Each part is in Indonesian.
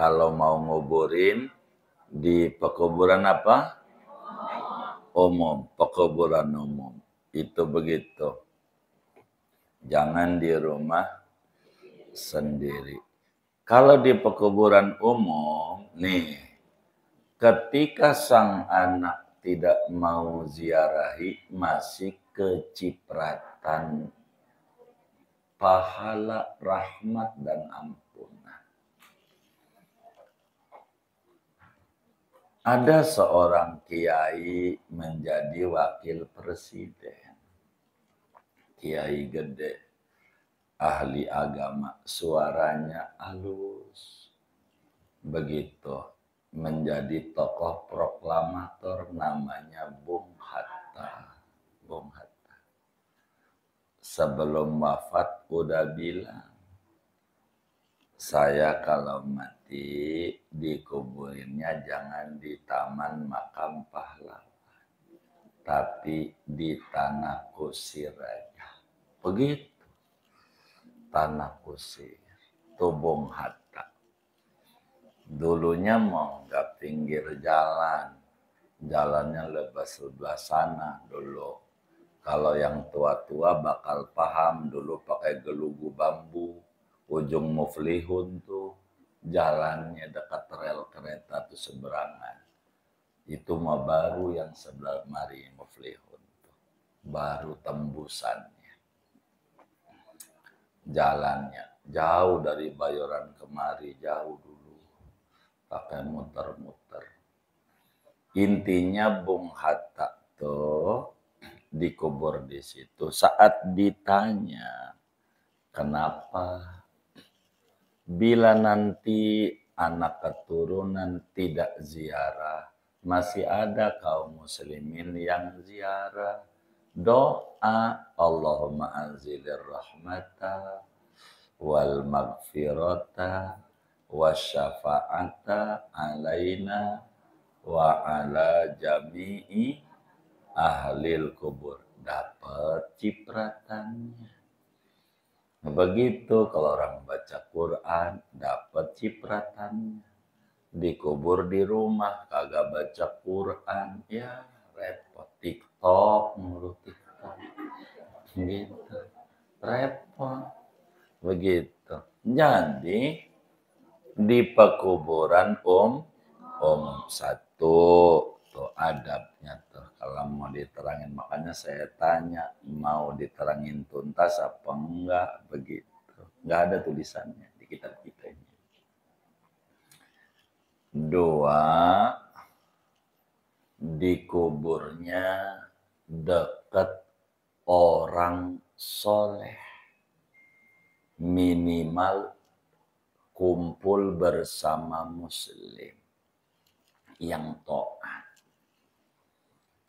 Kalau mau nguburin di pekuburan apa? Umum, pekuburan umum. Itu begitu. Jangan di rumah sendiri. Kalau di pekuburan umum, nih, ketika sang anak tidak mau ziarahi, masih kecipratan pahala, rahmat, dan ampunan. Ada seorang kiai menjadi wakil presiden. Kiai gede, ahli agama, suaranya halus. Begitu menjadi tokoh proklamator, namanya Bung Hatta. Bung Hatta. Sebelum wafat udah bilang, saya kalau mati dikuburinnya jangan di Taman Makam Pahlawan, tapi di Tanah Kusir aja. Begitu. Tanah Kusir. Itu Bung Hatta. Dulunya mau nggak pinggir jalan. Jalannya lebar sebelah sana dulu. Kalau yang tua-tua bakal paham, dulu pakai gelugu bambu. Ujung Muflihun tuh jalannya dekat rel kereta tuh seberangan. Itu mah baru yang sebelah mari Muflihun tuh. Baru tembusannya. Jalannya jauh dari Bayoran kemari, jauh dulu. Pakai muter-muter. Intinya Bung Hatta tuh dikubur di situ. Saat ditanya, kenapa? Bila nanti anak keturunan tidak ziarah, masih ada kaum muslimin yang ziarah. Doa Allahumma anzilir rahmata wal maghfirata wasyafa'ata alaina wa ala jami'i ahlil kubur. Dapat cipratannya. Begitu kalau orang baca Quran, dapat cipratannya. Dikubur di rumah, kagak baca Quran, ya repot. TikTok, mulu TikTok. Gitu. Repot. Begitu. Jadi, di pekuburan satu, tuh adabnya tuh. Kalau mau diterangin, makanya saya tanya, mau diterangin tuntas apa enggak, begitu. Enggak ada tulisannya di kitab kita ini. 2, dikuburnya dekat orang soleh. Minimal kumpul bersama muslim yang taat.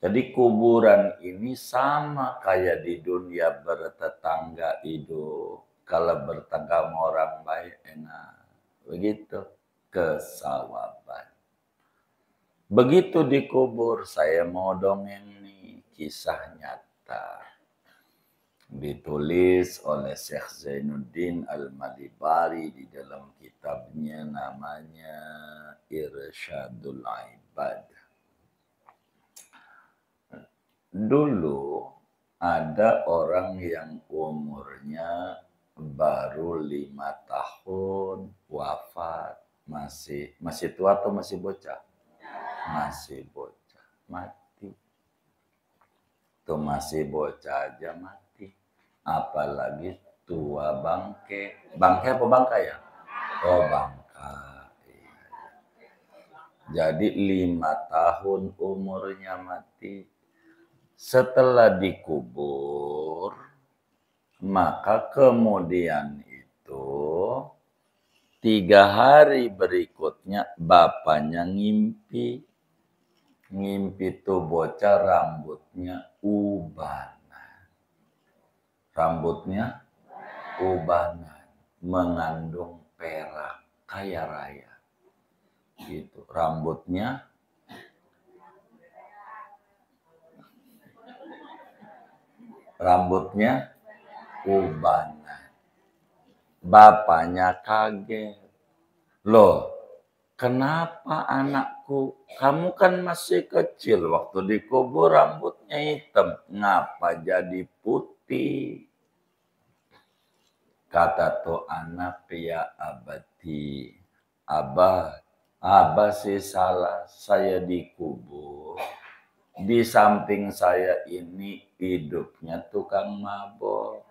Jadi kuburan ini sama kayak di dunia bertetangga hidup. Kalau bertetangga sama orang baik enak. Begitu kesawaban. Begitu dikubur, saya mau dongeng nih, kisah nyata. Ditulis oleh Syekh Zainuddin Al-Malibari di dalam kitabnya namanya Irsyadul Ibad. Dulu ada orang yang umurnya baru 5 tahun wafat. Masih tua atau masih bocah? Masih bocah, mati. Tuh masih bocah aja mati. Apalagi tua bangke. Bangke apa bangka ya? Oh bangka. Jadi 5 tahun umurnya mati. Setelah dikubur, maka kemudian itu 3 hari berikutnya bapaknya ngimpi. Ngimpi tuh bocah rambutnya ubanan. Rambutnya ubanan. Mengandung perak kaya raya. Gitu. Rambutnya ubanan. Bapaknya kaget. Loh, kenapa anakku? Kamu kan masih kecil, waktu dikubur rambutnya hitam, ngapa jadi putih? Kata tuh anak, ya abati, abah sih salah, saya dikubur. Di samping saya ini hidupnya tukang mabok.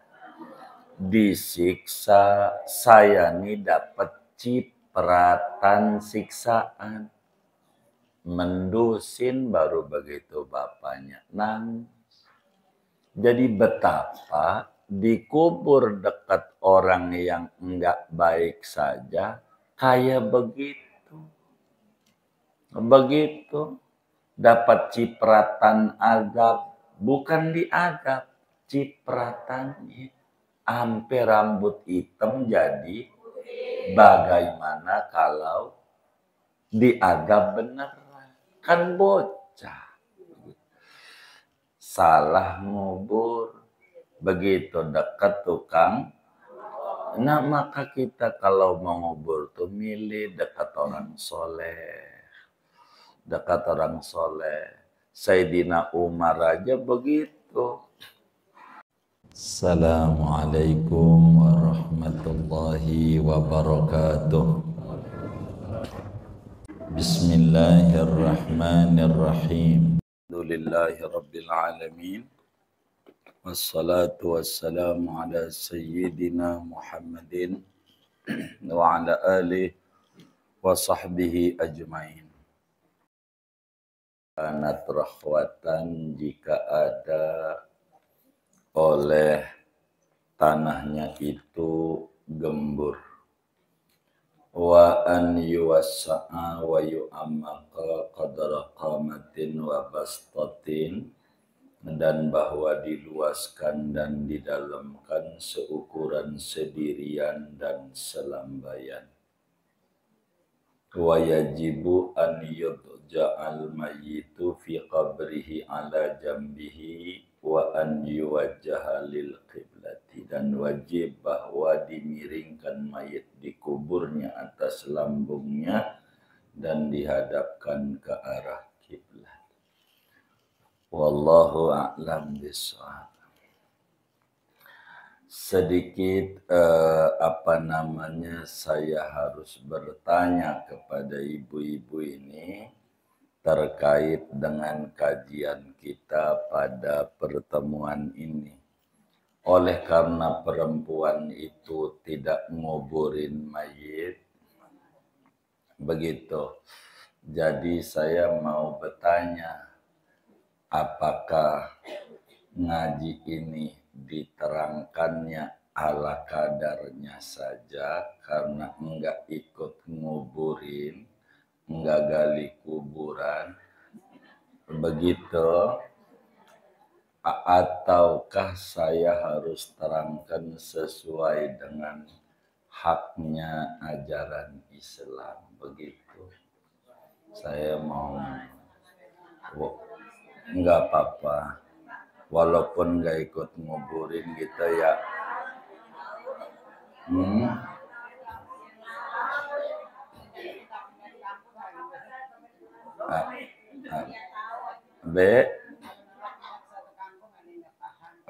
Disiksa, saya nih dapat cipratan siksaan. Mendusin baru begitu bapaknya nangis. Jadi betapa dikubur dekat orang yang enggak baik saja kayak begitu. Begitu dapat cipratan azab, bukan diadab, cipratannya. Sampai rambut hitam jadi bagaimana kalau diadab beneran? Kan bocah. Salah ngubur. Begitu dekat tukang. Nah maka kita kalau mau ngubur tuh milih dekat orang soleh. Dekat orang soleh. Sayyidina Umar aja begitu. Assalamualaikum warahmatullahi wabarakatuh. Bismillahirrahmanirrahim. Alhamdulillahi rabbil alamin. Wassalatu wassalamu ala sayyidina Muhammadin wa ala alihi wa sahbihi ajmain. Kanat rahwatan jika ada oleh tanahnya itu gembur. Wa an yuwassa'a wa yu'ammaqa qadra qamatin wa bastatin, dan bahwa diluaskan dan didalamkan seukuran sedirian dan selambaian. Wa yajibu an yudja'al mayyitu fi qabrihi ala jambihi wa an yuwajjaha lil qiblati, dan wajib bahwa dimiringkan mayit di kuburnya atas lambungnya dan dihadapkan ke arah kiblat. Wallahu a'lam bishawab. Sedikit saya harus bertanya kepada ibu-ibu ini terkait dengan kajian kita pada pertemuan ini. Oleh karena perempuan itu tidak nguburin mayit, begitu. Jadi saya mau bertanya, apakah ngaji ini diterangkannya ala kadarnya saja karena enggak ikut nguburin, enggak gali kuburan, begitu, ataukah saya harus terangkan sesuai dengan haknya ajaran Islam, begitu. Saya mau, enggak apa-apa, walaupun enggak ikut nguburin gitu ya. B.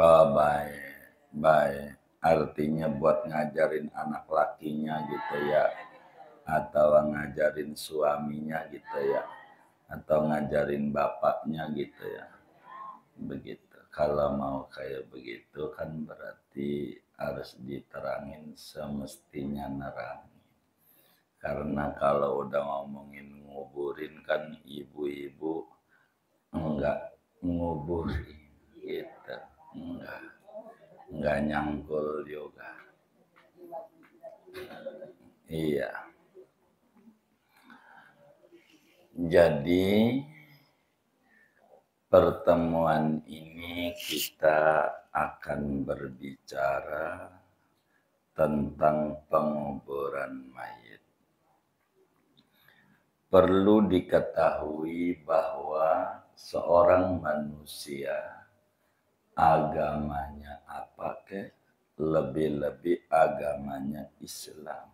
Oh, baik. Artinya buat ngajarin anak lakinya gitu ya, atau ngajarin suaminya gitu ya, atau ngajarin bapaknya gitu ya, begitu. Kalau mau kayak begitu kan berarti harus diterangin semestinya nerangi. Karena kalau udah ngomongin nguburin kan ibu-ibu enggak nguburin gitu, enggak nyangkul juga. Iya. Jadi pertemuan ini kita akan berbicara tentang penguburan mayit. Perlu diketahui bahwa seorang manusia agamanya apa ke? Lebih-lebih agamanya Islam.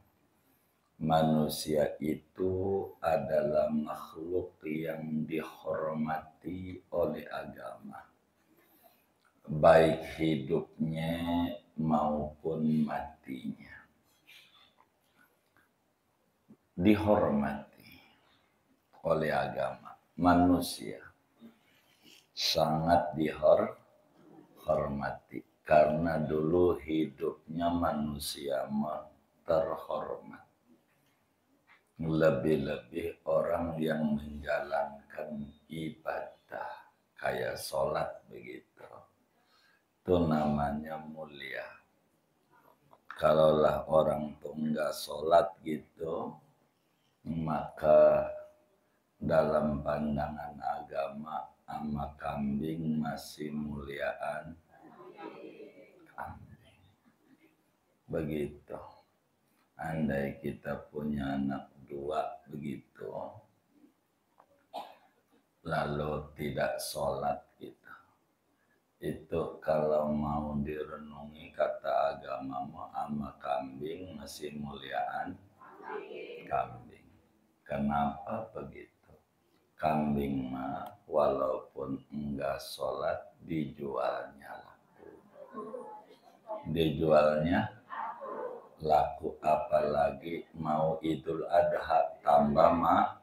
manusia itu adalah makhluk yang dihormati oleh agama, baik hidupnya maupun matinya. Dihormati oleh agama. Manusia sangat dihormati karena dulu hidupnya manusia terhormat. Lebih-lebih orang yang menjalankan ibadah kayak sholat begitu, itu namanya mulia. Kalaulah orang tuh nggak sholat gitu, maka dalam pandangan agama sama kambing masih muliaan kambing. Begitu. Andai kita punya anak dua begitu, lalu tidak sholat kita, itu kalau mau direnungi kata agama sama kambing masih muliaan kambing. Kenapa begitu? Kambing mah walaupun enggak sholat dijualnya laku. Dijualnya laku, apalagi mau Idul Adha tambah mah.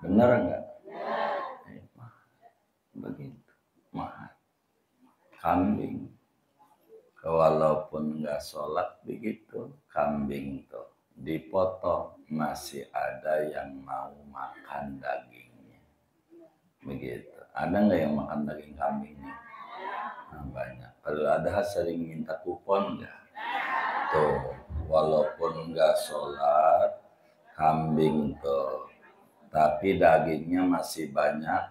Bener enggak? Begitu. Mahal. Kambing. Walaupun enggak sholat begitu, kambing tuh dipotong masih ada yang mau makan dagingnya. Begitu. Ada nggak yang makan daging kambingnya? Nah, banyak. Kalau ada sering minta kupon nggak? Tuh, walaupun nggak sholat, kambing tuh, tapi dagingnya masih banyak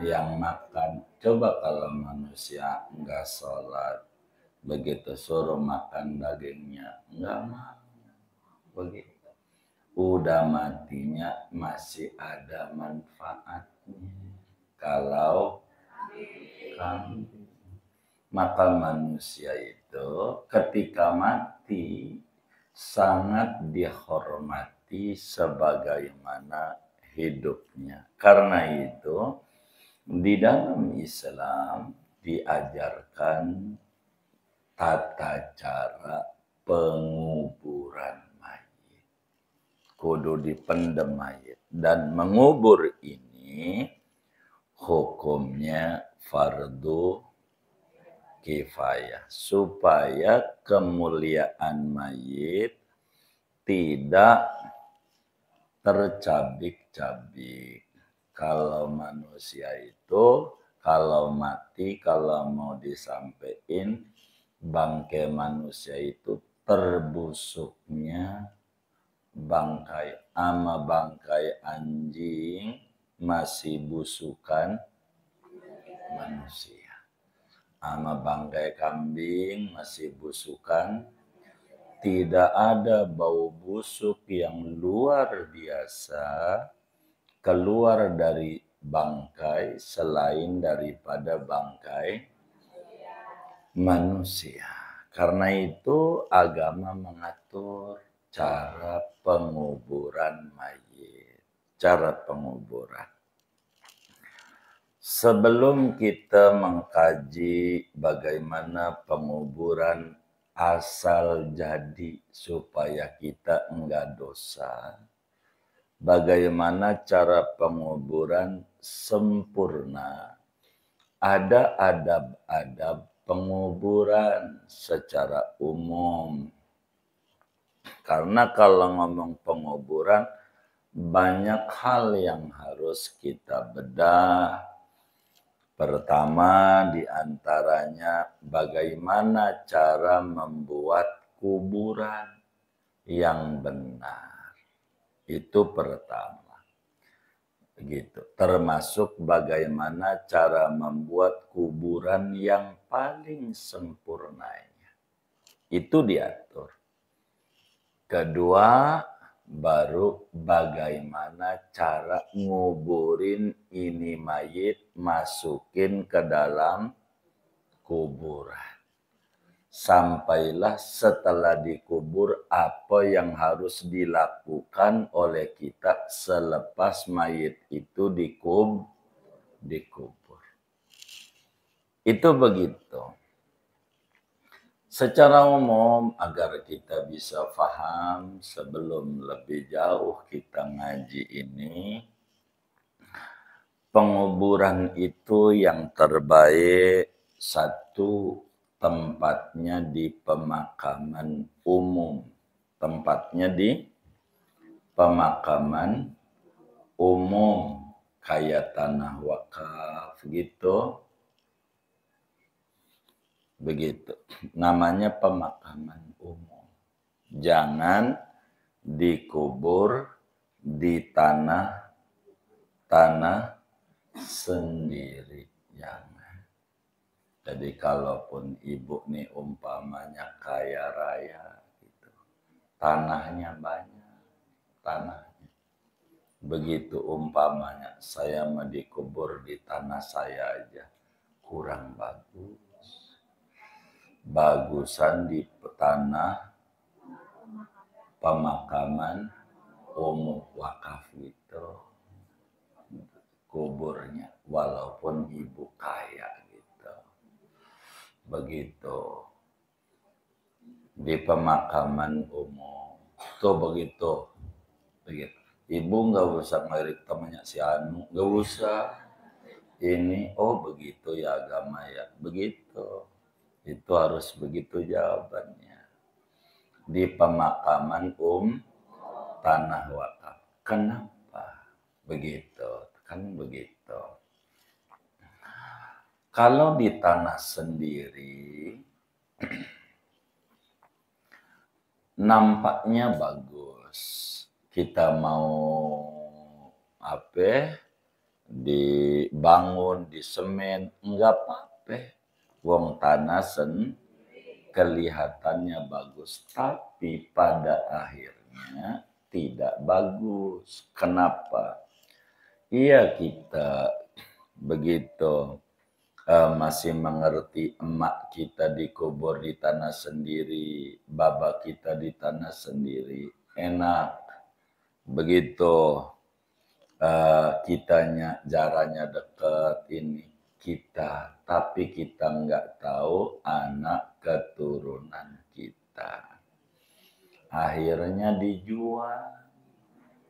yang makan. Coba kalau manusia nggak sholat, begitu suruh makan dagingnya, nggak mau. Begitu. Udah matinya masih ada manfaatnya. Kalau kambing. Maka manusia itu ketika mati sangat dihormati sebagaimana hidupnya. Karena itu di dalam Islam diajarkan tata cara penguburan mayit. Kudu dipendem mayit. Dan mengubur ini hukumnya fardu kifayah, supaya kemuliaan mayit tidak tercabik-cabik. Kalau manusia itu kalau mati, kalau mau disampaikan bangkai manusia itu terbusuknya bangkai ama bangkai anjing masih busukan manusia. Sama bangkai kambing masih busukan, tidak ada bau busuk yang luar biasa keluar dari bangkai selain daripada bangkai manusia. Karena itu agama mengatur cara penguburan mayit, cara penguburan. Sebelum kita mengkaji bagaimana penguburan asal jadi supaya kita enggak dosa, bagaimana cara penguburan sempurna, ada adab-adab penguburan secara umum. Karena kalau ngomong penguburan, banyak hal yang harus kita bedah. Pertama diantaranya bagaimana cara membuat kuburan yang benar. Itu pertama. Begitu. Termasuk bagaimana cara membuat kuburan yang paling sempurnanya. Itu diatur. Kedua, baru bagaimana cara nguburin ini mayit masukin ke dalam kuburan. sampailah setelah dikubur apa yang harus dilakukan oleh kita selepas mayit itu dikubur. Itu begitu. Secara umum agar kita bisa paham sebelum lebih jauh kita ngaji ini, penguburan itu yang terbaik satu tempatnya di pemakaman umum. Tempatnya di pemakaman umum kayak tanah wakaf gitu. Begitu. Namanya pemakaman umum. Jangan dikubur di tanah sendiri. Jangan. Jadi kalaupun ibu nih umpamanya kaya raya gitu. Tanahnya banyak. Tanahnya. Begitu umpamanya saya mau dikubur di tanah saya aja. Kurang bagus. Bagusan di tanah pemakaman umum wakaf gitu kuburnya walaupun ibu kaya gitu. Begitu di pemakaman umum tuh begitu. Ibu nggak usah ngelirik temannya si Anu, nggak usah ini. Oh begitu ya agama ya, begitu. Itu harus begitu jawabannya. Di pemakaman tanah wakaf. Kenapa? Begitu. Kan begitu. Kalau di tanah sendiri, nampaknya bagus. Kita mau dibangun di semen, enggak apa-apa. Wong tanah kelihatannya bagus, tapi pada akhirnya tidak bagus. Kenapa? Iya kita begitu masih mengerti emak kita dikubur di tanah sendiri, baba kita di tanah sendiri, enak. Begitu kitanya jaraknya dekat ini kita, tapi kita nggak tahu anak keturunan kita. Akhirnya dijual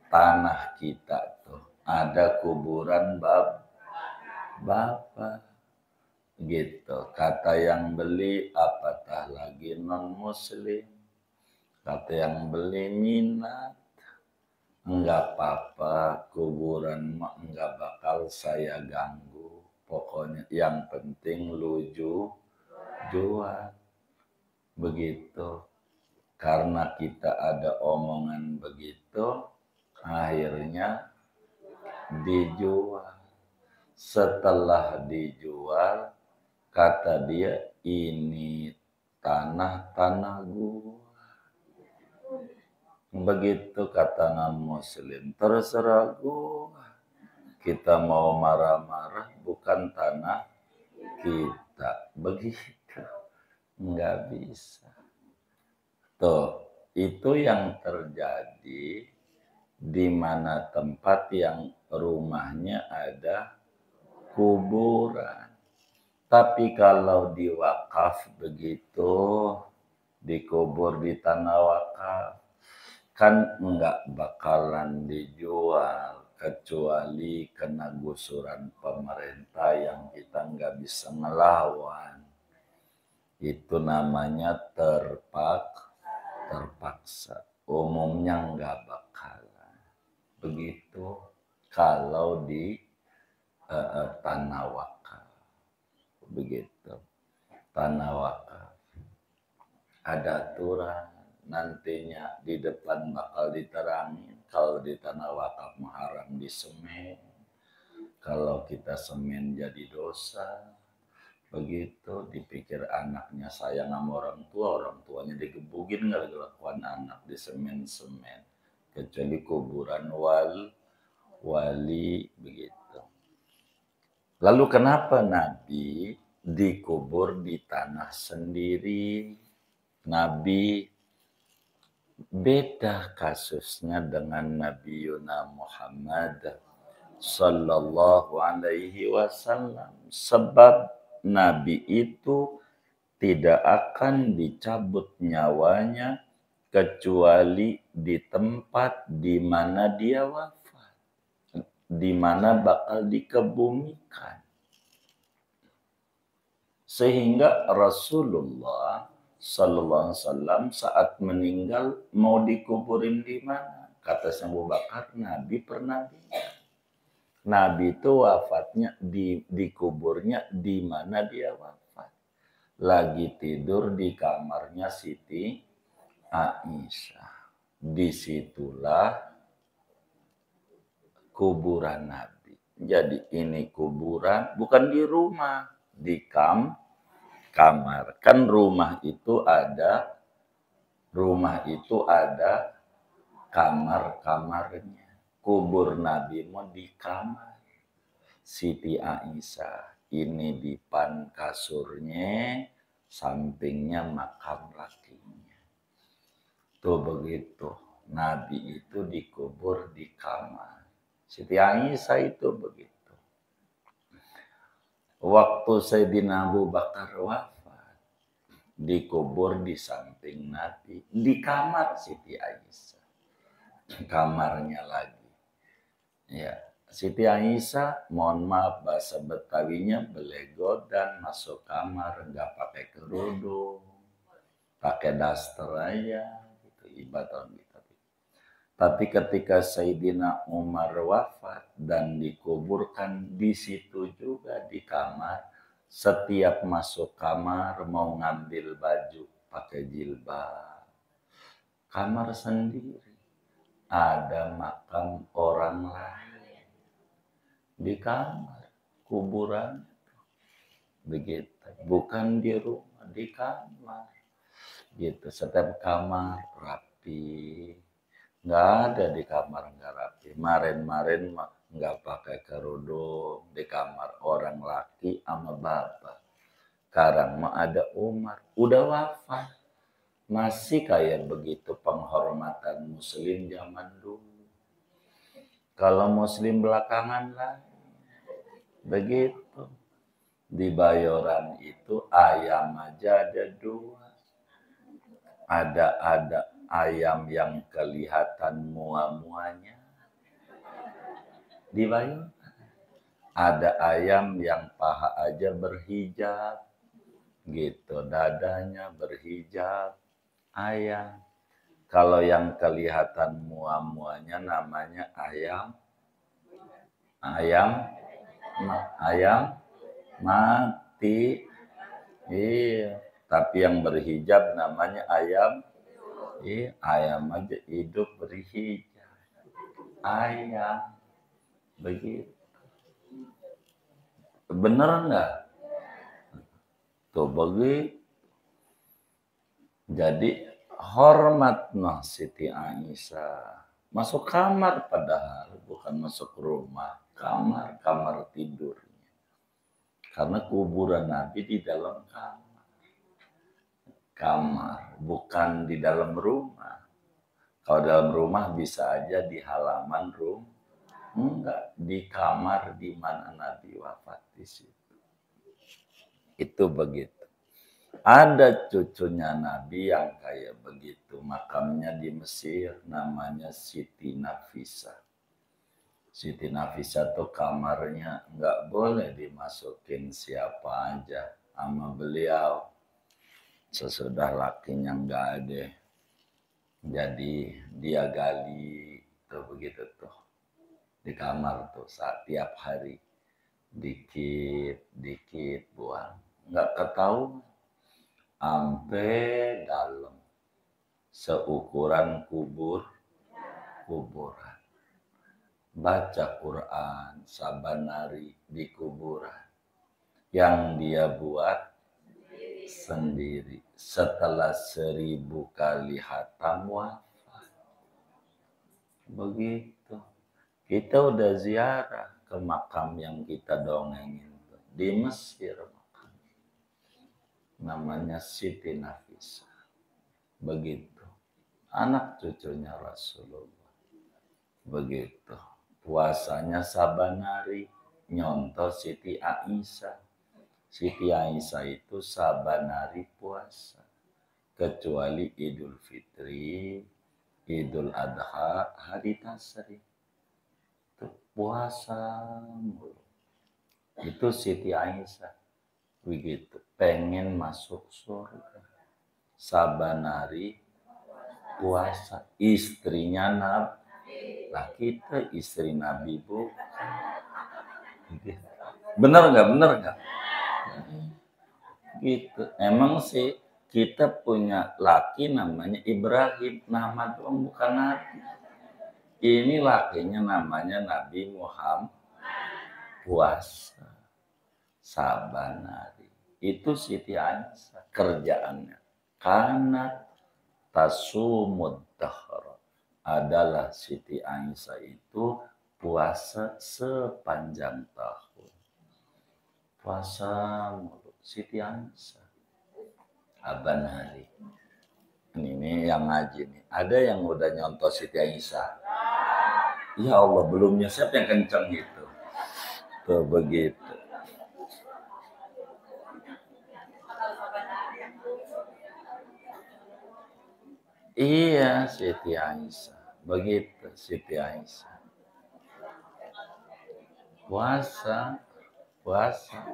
tanah kita tuh. Ada kuburan bapak. Gitu. Kata yang beli apatah lagi non muslim. Kata yang beli minat. Enggak apa-apa, kuburan enggak bakal saya ganggu. Pokoknya yang penting jual. Begitu. Karena kita ada omongan begitu, akhirnya dijual. Setelah dijual, kata dia, ini tanah gua. Begitu kata non-muslim, terserah gua. Kita mau marah-marah, bukan tanah kita. Begitu. Nggak bisa. Tuh, itu yang terjadi di mana tempat yang rumahnya ada kuburan. Tapi kalau di wakaf begitu, dikubur di tanah wakaf, kan nggak bakalan dijual kecuali kena gusuran pemerintah yang kita nggak bisa ngelawan. Itu namanya terpaksa. Umumnya nggak bakalan. Begitu kalau di tanah wakaf. Begitu. Tanah wakaf. Ada aturan. Nantinya di depan bakal diterangin. Kalau di tanah wakaf haram di semen. Kalau kita semen jadi dosa. Begitu dipikir anaknya sayang sama orang tuanya digebukin nggak kelakuan anak di semen-semen. Kecuali kuburan wali begitu. Lalu kenapa Nabi dikubur di tanah sendiri. Nabi beda kasusnya dengan Nabi Yuna Muhammad sallallahu alaihi wasallam. Sebab Nabi itu tidak akan dicabut nyawanya kecuali di tempat di mana dia wafat, di mana bakal dikebumikan. Sehingga Rasulullah sallallahu alaihi wasallam saat meninggal mau dikuburin di mana? Kata Abu Bakar, Nabi pernah bilang. Nabi itu wafatnya dikuburnya di mana dia wafat. Lagi tidur di kamarnya Siti Aisyah. Disitulah kuburan Nabi. Jadi ini kuburan bukan di rumah, di kamar. Kan rumah itu ada kamar-kamarnya. Kubur Nabi mau di kamar Siti Aisyah. Ini di depan kasurnya, sampingnya makam lakinya. Tuh begitu. Nabi itu dikubur di kamar. Siti Aisyah itu begitu. Waktu Sayyidina Abu Bakar wafat, dikubur di samping Nabi, di kamar Siti Aisyah. Kamarnya lagi. Ya, Siti Aisyah, mohon maaf bahasa Betawinya, belego dan masuk kamar, nggak pakai kerudung, pakai daster aja, gitu, ibadah gitu. Tapi ketika Sayyidina Umar wafat dan dikuburkan di situ juga di kamar, setiap masuk kamar mau ngambil baju pakai jilbab. Kamar sendiri. Ada makam orang lain di kamar kuburan, begitu, bukan di rumah, di kamar gitu. Setiap kamar rapi, nggak ada di kamar nggak rapi. Marin nggak pakai kerudung di kamar orang laki sama bapak. Sekarang mah ada Umar udah wafat, masih kayak begitu penghormatan muslim zaman dulu. Kalau muslim belakangan lah begitu. Di Bayoran itu ayam aja ada dua. Ada ayam yang kelihatan mua-muanya. Di Bayoran ada ayam yang paha aja berhijab. Gitu, dadanya berhijab. Ayam. Kalau yang kelihatan mua-muanya namanya ayam mati. Iya, tapi yang berhijab namanya ayam. Iya, ayam aja hidup berhijab. Ayam. Begitu. Bener nggak? Tuh begitu. Jadi hormat Siti Aisyah. Masuk kamar padahal bukan masuk rumah. Kamar tidurnya. Karena kuburan Nabi di dalam kamar, bukan di dalam rumah. Kalau dalam rumah bisa aja di halaman rumah. Enggak, di kamar di mana Nabi wafat di situ. Itu begitu. Ada cucunya Nabi yang kayak begitu. Makamnya di Mesir, namanya Siti Nafisah. Siti Nafisah tuh kamarnya nggak boleh dimasukin siapa aja sama beliau. Sesudah lakinya nggak ada. Jadi dia gali tuh begitu tuh. Di kamar tuh saat tiap hari. Dikit buang. Nggak ketahuan. Sampai dalam seukuran kuburan. Baca Quran sabanari di kuburan yang dia buat sendiri setelah 1000 kali khatam wafat. Begitu. Kita udah ziarah ke makam yang kita dongengin di Mesir. namanya Siti Nafisah. Begitu. Anak cucunya Rasulullah. Begitu. Puasanya saban hari. Nyontoh Siti Aisyah. Siti Aisyah itu saban hari puasa. Kecuali Idul Fitri, Idul Adha, hari Tasrik. Itu puasa mulu. Itu Siti Aisyah. Begitu. Pengen masuk surga. Saban hari puasa. Istrinya Nabi. Lah kita istri Nabi, Bu. Bener nggak? Bener nggak? Gitu. Emang sih kita punya laki namanya Ibrahim. Nama doang bukan Nabi. Ini lakinya namanya Nabi Muhammad. Puasa. Saban hari. Itu Siti Aisyah kerjaannya. Karena tasumud dahra. Adalah Siti Aisyah itu puasa sepanjang tahun. Puasa mulu Siti Aisyah. Saban hari. Ini yang ngaji nih. Ada yang udah nyontoh Siti Aisyah? Ya Allah, belumnya siapa yang kenceng gitu. Tuh begitu. Iya, Siti Aisyah. Begitu, Siti Aisyah. Puasa.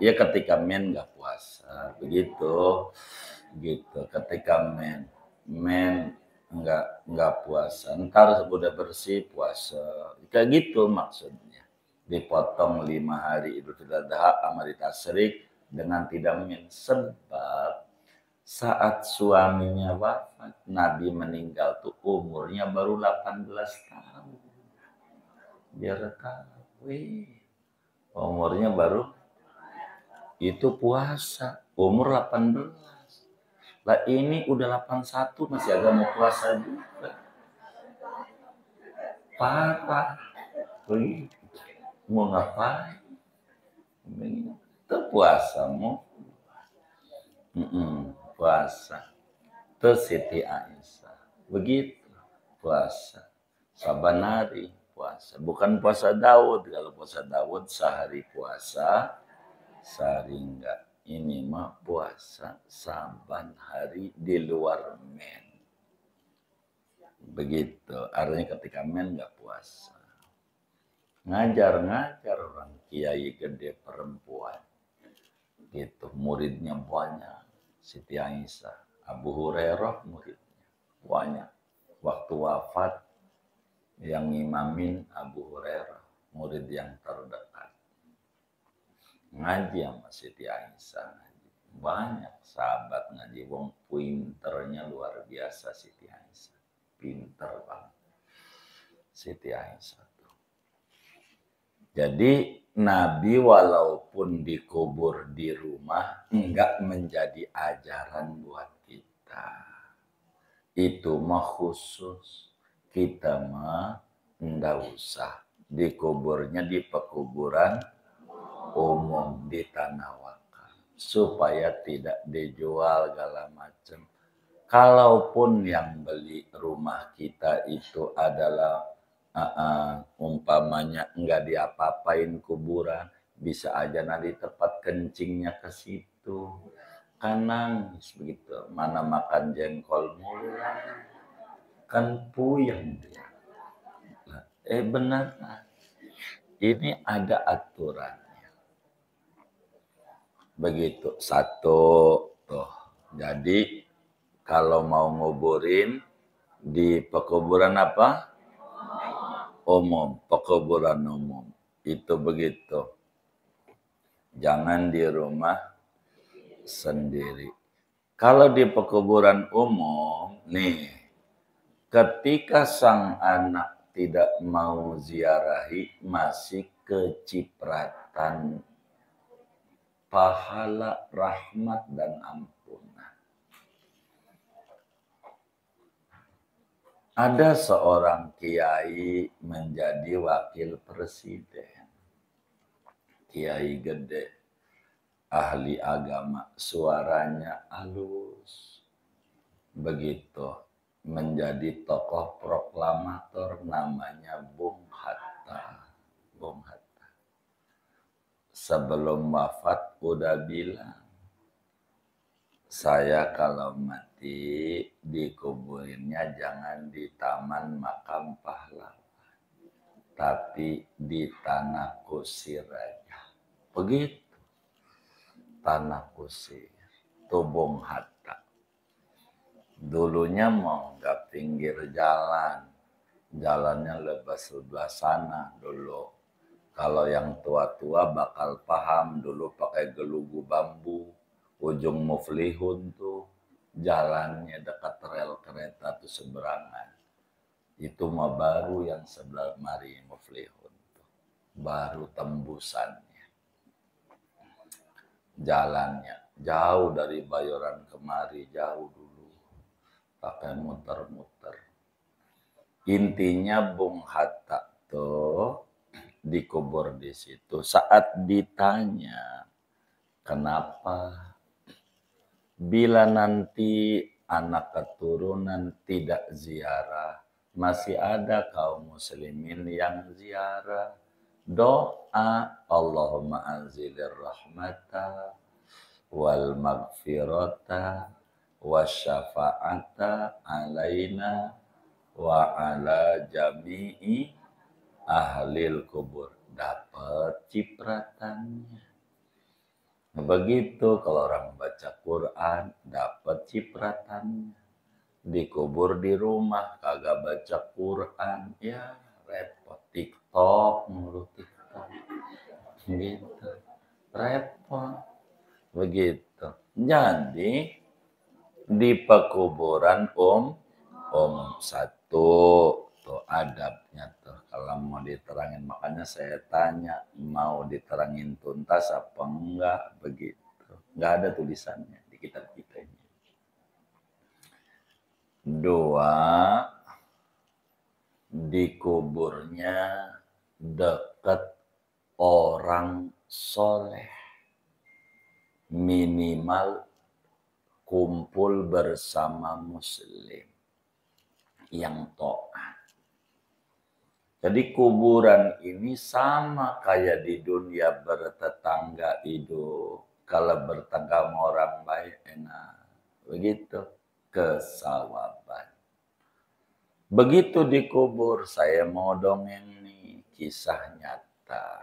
Ya ketika men nggak puasa. Begitu. Gitu. Ketika men nggak puasa. Ntar udah bersih puasa. Kayak gitu maksudnya. Dipotong 5 hari Idul Adha sama Tasrik dengan tidak men. Sebab saat suaminya wafat, Nabi meninggal tuh umurnya baru 18 tahun. Biar tahu, umurnya baru itu puasa, umur 18. Lah ini udah 81 masih agak mau puasa juga. Parah. Mau ngapain? Itu puasa mau. Puasa. Terus Siti Aisyah. Begitu. Puasa. Saban hari puasa. Bukan puasa Daud. Kalau puasa Daud sehari puasa, sehari enggak. Ini mah puasa saban hari di luar men. Begitu. Artinya ketika men enggak puasa. Ngajar orang kiai gede perempuan. Gitu. Muridnya banyak. Siti Aisyah, Abu Hurairah muridnya banyak. Waktu wafat yang ngimamin Abu Hurairah, murid yang terdekat. Ngaji sama Siti Aisyah, ngaji. Banyak sahabat ngaji, wong pinternya luar biasa Siti Aisyah. Pinter banget Siti Aisyah tuh. Jadi Nabi walaupun dikubur di rumah enggak menjadi ajaran buat kita. Itu mah khusus. Kita mah enggak usah. Dikuburnya di pekuburan umum di tanah wakaf. Supaya tidak dijual segala macam. Kalaupun yang beli rumah kita itu adalah umpamanya enggak diapa-apain kuburan, bisa aja nanti tempat kencingnya ke situ. Kan nangis begitu, mana makan jengkol mulu kan puyeng dia. Benar, ini ada aturannya. Begitu, satu tuh. Jadi kalau mau nguburin di pekuburan apa? Umum, pekuburan umum. Itu begitu. Jangan di rumah sendiri. Kalau di pekuburan umum, nih, ketika sang anak tidak mau ziarahi, masih kecipratan pahala, rahmat, dan ampunan. Ada seorang kiai menjadi wakil presiden. Kiai gede. ahli agama, suaranya halus. Begitu menjadi tokoh proklamator namanya Bung Hatta. Bung Hatta. Sebelum wafat udah bilang, saya kalau mati dikuburinnya jangan di Taman Makam Pahlawan, tapi di Tanah Kusir aja. Begitu. Tanah Kusir. Itu Bung Hatta. Dulunya mau nggak pinggir jalan. Jalannya sebelah sana dulu. Kalau yang tua-tua bakal paham, dulu pakai gelugu bambu. Ujung Muflihun tuh jalannya dekat rel kereta tuh seberangan. Itu mah baru yang sebelah mari Muflihun tuh. Baru tembusannya. Jalannya jauh dari Bayoran kemari, jauh dulu. Pakai muter-muter. Intinya Bung Hatta tuh dikubur di situ. Saat ditanya, kenapa? Bila nanti anak keturunan tidak ziarah, masih ada kaum muslimin yang ziarah. Doa Allahumma anzilir rahmata wal maghfirata wasyafa'ata alaina wa ala jami'i ahlil kubur. Dapat cipratannya. Begitu kalau orang baca Quran, dapat cipratannya. Dikubur di rumah, kagak baca Quran, ya repot. TikTok, mulu TikTok. Gitu. Repot. Begitu. Jadi, di pekuburan satu tuh adabnya tuh kalau mau diterangin, makanya saya tanya mau diterangin tuntas apa enggak, begitu. Enggak ada tulisannya di kitab kita ini. Dua, dikuburnya dekat orang soleh, minimal kumpul bersama muslim yang taat. Jadi kuburan ini sama kayak di dunia bertetangga hidup. Kalau bertetangga sama orang baik enak. Begitu kesawaban. Begitu dikubur, saya mau dongeng nih kisah nyata.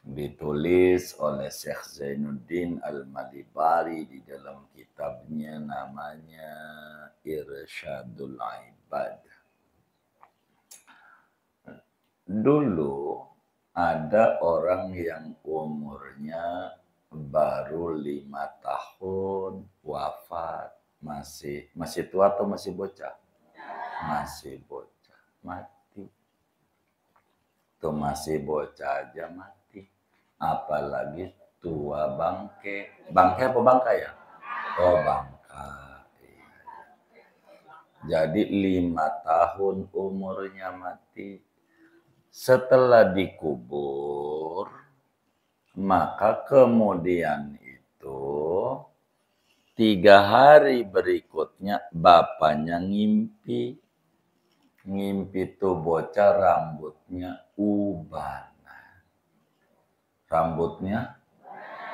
Ditulis oleh Syekh Zainuddin Al-Malibari di dalam kitabnya namanya Irsyadul Ibad. Dulu ada orang yang umurnya baru 5 tahun wafat. Masih tua atau masih bocah? Masih bocah. Mati. Tuh masih bocah aja mati. Apalagi tua bangke. Bangke apa bangka ya? Oh bangka. Jadi 5 tahun umurnya mati. Setelah dikubur, maka kemudian itu 3 hari berikutnya bapaknya ngimpi. Ngimpi tuh bocah rambutnya ubanan. Rambutnya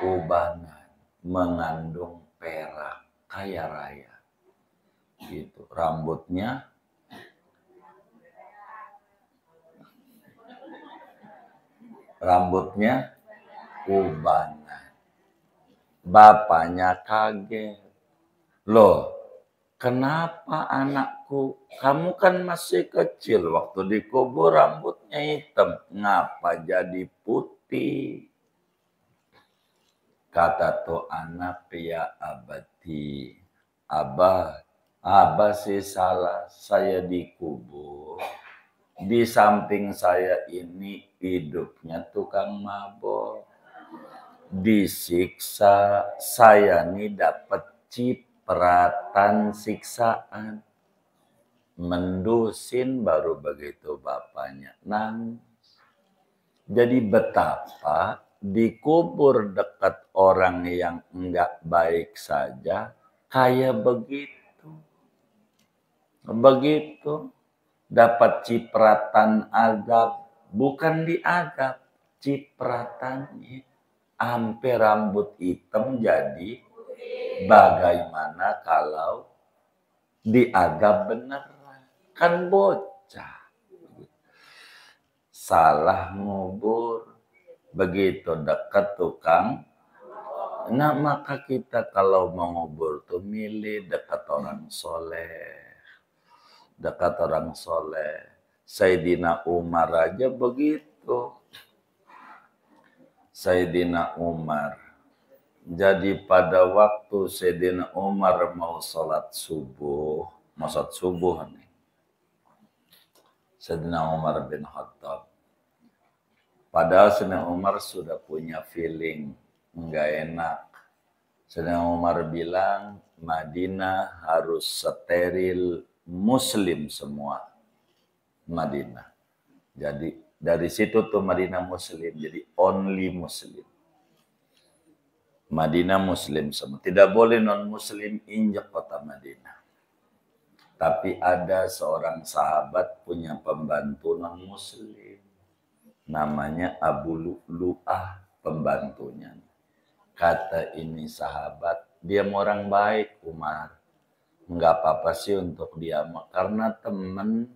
ubanan. Mengandung perak kaya raya. Gitu. Rambutnya ubanan. Bapaknya kaget. Loh, kenapa anakku? Kamu kan masih kecil. Waktu dikubur rambutnya hitam. Ngapa jadi putih? Kata tuh anak, ya abadi. Abah sih salah. Saya dikubur. Di samping saya ini hidupnya tukang mabok. Disiksa, saya nih dapat cipratan siksaan. Mendusin baru begitu bapaknya nangis. Jadi betapa dikubur dekat orang yang enggak baik saja, kayak begitu. Begitu. Dapat cipratan azab, bukan diazab, cipratannya. Sampai rambut hitam jadi bagaimana kalau diazab beneran? Kan bocah. Salah ngubur. Begitu dekat tukang. Nah maka kita kalau mau ngubur tuh milih dekat orang soleh. Dekat orang soleh. Sayyidina Umar aja begitu. Sayyidina Umar. Jadi pada waktu Sayyidina Umar mau sholat subuh nih. Sayyidina Umar bin Khattab. Padahal Sayyidina Umar sudah punya feeling nggak enak. Sayyidina Umar bilang Madinah harus steril Muslim semua. Madinah. Jadi dari situ tuh Madinah Muslim. Jadi only Muslim. Madinah Muslim semua. Tidak boleh non-Muslim injak kota Madinah. Tapi ada seorang sahabat punya pembantu non-Muslim. Namanya Abu Lu'lu'ah pembantunya. Kata ini sahabat, dia orang baik Umar. Enggak apa-apa sih untuk dia. Karena temen,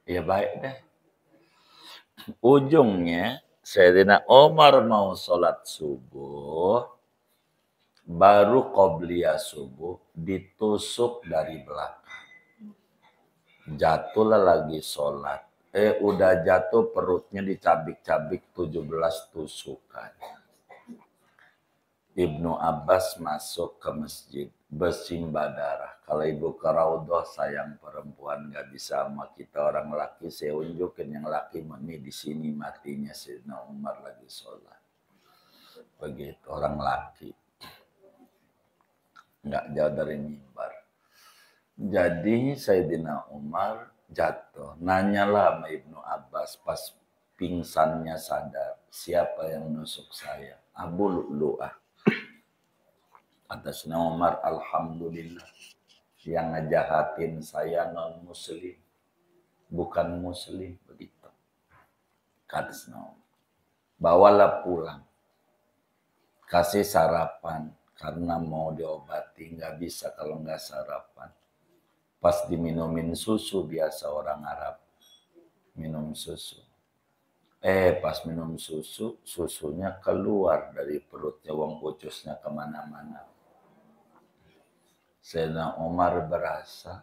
ya baik deh. Ujungnya, Sayyidina Umar mau sholat subuh, baru qobliyah subuh, ditusuk dari belakang. Jatuhlah lagi sholat. Udah jatuh perutnya dicabik-cabik 17 tusukan. Ibnu Abbas masuk ke masjid, bersimbah darah. Kalau ibu ke Raudhah sayang perempuan nggak bisa sama kita orang laki, saya unjukin yang laki ini di sini matinya Sayyidina Umar lagi sholat. Begitu orang laki, nggak jauh dari mimbar. Jadi Sayyidina Umar jatuh. Nanyalah sama Ibnu Abbas pas pingsannya sadar, siapa yang nusuk saya? Abu Lu'lu'ah. Kata Sayyidina Umar, alhamdulillah yang ngejahatin saya non muslim, bukan muslim, begitu. Kata Sayyidina Umar, bawalah pulang, kasih sarapan karena mau diobati, nggak bisa kalau nggak sarapan. Pas diminumin susu biasa orang Arab minum susu. Pas minum susu, susunya keluar dari perutnya, wong pucusnya kemana-mana. Sayyidina Umar berasa,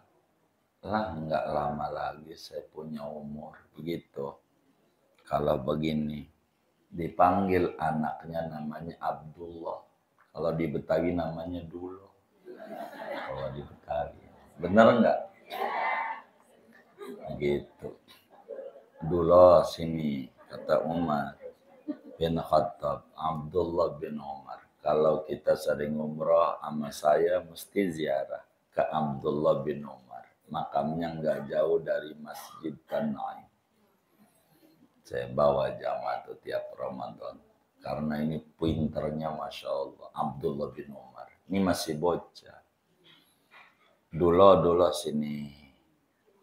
lah nggak lama lagi saya punya umur. Begitu. Kalau begini, dipanggil anaknya namanya Abdullah. Kalau di Betawi namanya Dulo. Kalau di Betawi. Bener nggak? Gitu. Dulo sini, kata Umar bin Khattab, Abdullah bin Umar. Kalau kita sering umrah sama saya mesti ziarah ke Abdullah bin Umar. Makamnya nggak jauh dari Masjid Tanai. Saya bawa jamaah itu tiap Ramadan. Karena ini pinternya Masya Allah. Abdullah bin Umar. Ini masih bocah. Dulu sini.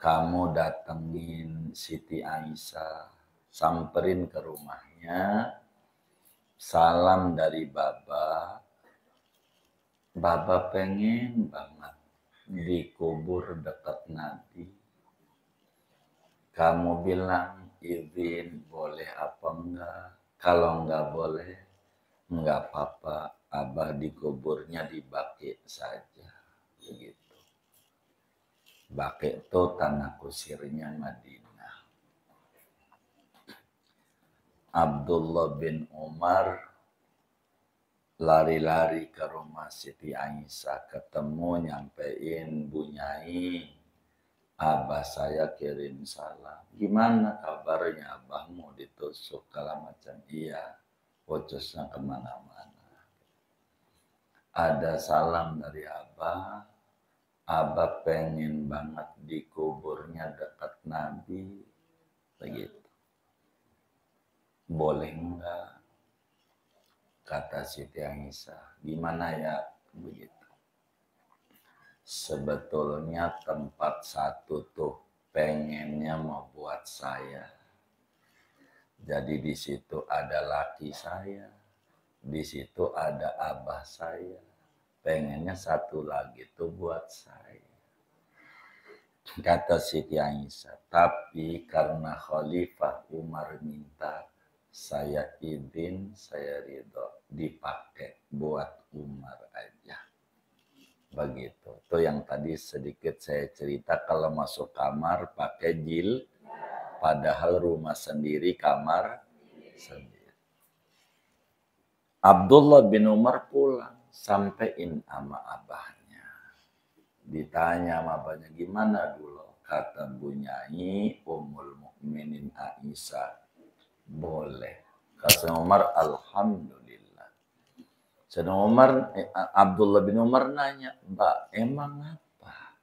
Kamu datengin Siti Aisyah. Samperin ke rumahnya. Salam dari Baba. Baba pengen banget dikubur dekat Nabi. Kamu bilang izin boleh apa enggak? Kalau enggak boleh, enggak apa-apa. Abah dikuburnya di Baqi saja. Begitu. Baqi itu tanah kusirnya Madinah. Abdullah bin Umar lari-lari ke rumah Siti Aisyah, ketemu nyampein Bu Nyai, abah saya kirim salam. Gimana kabarnya abahmu ditusuk kalau macam iya, pucusnya kemana-mana. Ada salam dari abah, abah pengen banget dikuburnya dekat Nabi, begitu. Boleh enggak? Kata Siti Aisyah, gimana ya begitu. Sebetulnya tempat satu tuh pengennya mau buat saya. Jadi di situ ada laki saya, di situ ada abah saya. Pengennya satu lagi tuh buat saya. Kata Siti Aisyah, tapi karena Khalifah Umar minta, saya izin, saya ridho, dipakai buat Umar aja. Begitu. Itu yang tadi sedikit saya cerita, kalau masuk kamar pakai jil, padahal rumah sendiri, kamar sendiri. Abdullah bin Umar pulang, sampein sama abahnya. Ditanya sama abahnya, gimana dulu? Kata Bunyai Ummul Mukminin Aisyah, boleh. Kata Umar, alhamdulillah. Sayyidina Umar, Abdullah bin Umar nanya, Mbak, emang apa?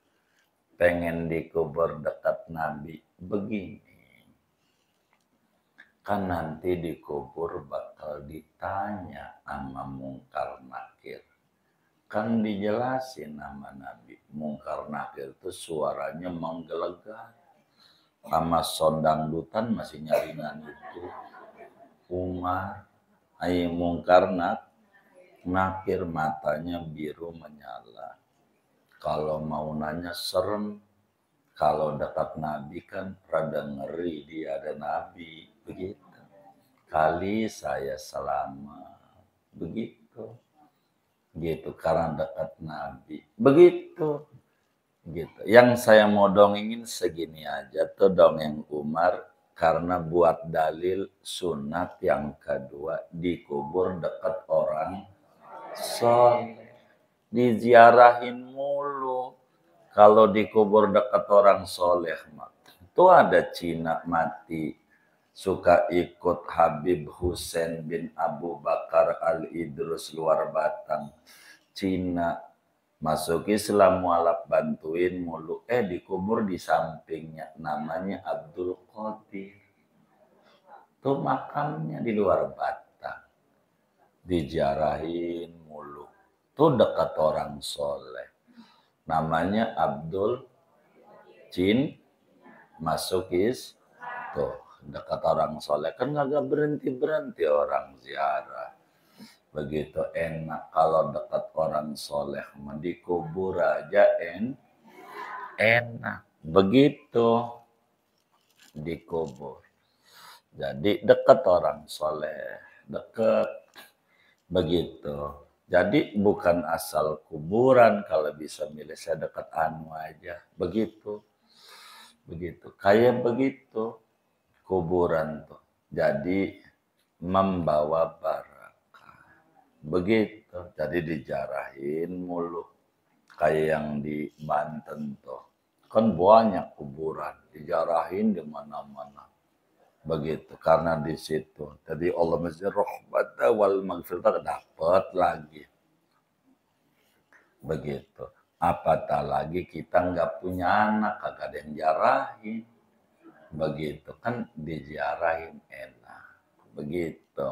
Pengen dikubur dekat Nabi? Begini, kan nanti dikubur bakal ditanya sama Mungkar Nakir. Kan dijelasin sama Nabi, Mungkar Nakir itu suaranya menggelegar. Sama sondang dutan masih nyaringan itu. Umar, Mungkar Nakir matanya biru menyala. Kalau mau nanya serem. Kalau dekat Nabi kan rada ngeri, dia ada Nabi. Begitu. Kali saya selamat. Begitu. Gitu, karena dekat Nabi. Begitu. Gitu. Yang saya mau dongengin segini aja tuh dongeng Umar. Karena buat dalil sunat yang kedua dikubur dekat orang soleh, diziarahin mulu. Kalau dikubur dekat orang soleh, tuh ada Cina mati, suka ikut Habib Hussein bin Abu Bakar Al-Idrus luar Batang. Cina masuk Islam, mualaf bantuin mulu. Dikubur di sampingnya, namanya Abdul Qadir. Tuh makamnya di luar Batang. Dijarahin mulu. Tuh dekat orang soleh. Namanya Abdul Jin Masukis. Tuh dekat orang soleh. Kan gak berhenti-berhenti orang ziarah. Begitu enak. Kalau dekat orang soleh. Dikubur aja enak. Begitu dikubur. Jadi dekat orang soleh. Dekat. Begitu. Jadi bukan asal kuburan, kalau bisa milih saya dekat anu aja. Begitu. Begitu. Kayak begitu kuburan tuh. Jadi membawa barakah. Begitu. Jadi dijarahin mulu. Kayak yang di Banten tuh. Kan banyak kuburan. Dijarahin di mana-mana. Begitu, karena di situ. Jadi Allah masih rahmata wal maghfirata dapat lagi. Begitu. Apatah lagi kita nggak punya anak, kagak ada yang jarahin. Begitu kan diziarahin enak. Begitu.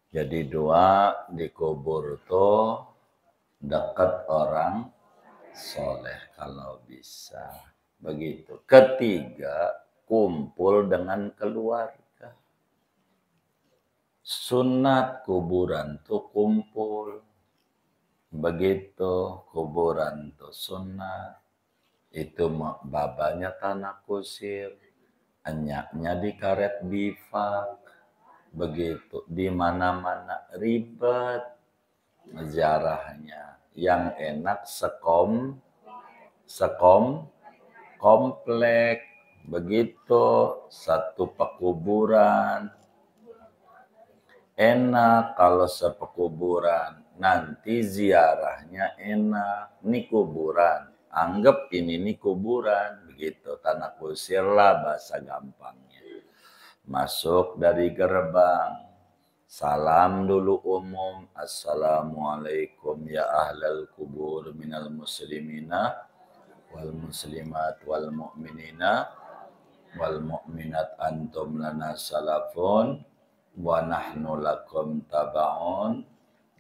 Jadi doa dikubur tuh dekat orang soleh kalau bisa. Begitu. Ketiga, kumpul dengan keluarga. Sunat kuburan tuh kumpul. Begitu kuburan tuh sunat. Itu babanya tanah kusir. Enyaknya di karet bifak. Begitu. Di mana-mana ribet. Ziarahnya. Yang enak komplek. Begitu, satu pekuburan. Enak kalau sepekuburan. Nanti ziarahnya enak. Ini kuburan. Anggap ini kuburan. Begitu, tanah kusir lah bahasa gampangnya. Masuk dari gerbang. Salam dulu umum. Assalamualaikum ya ahlal kubur minal muslimina wal muslimat wal mu'minina wal mu'minat antum lana salafun wa nahnu lakum taba'un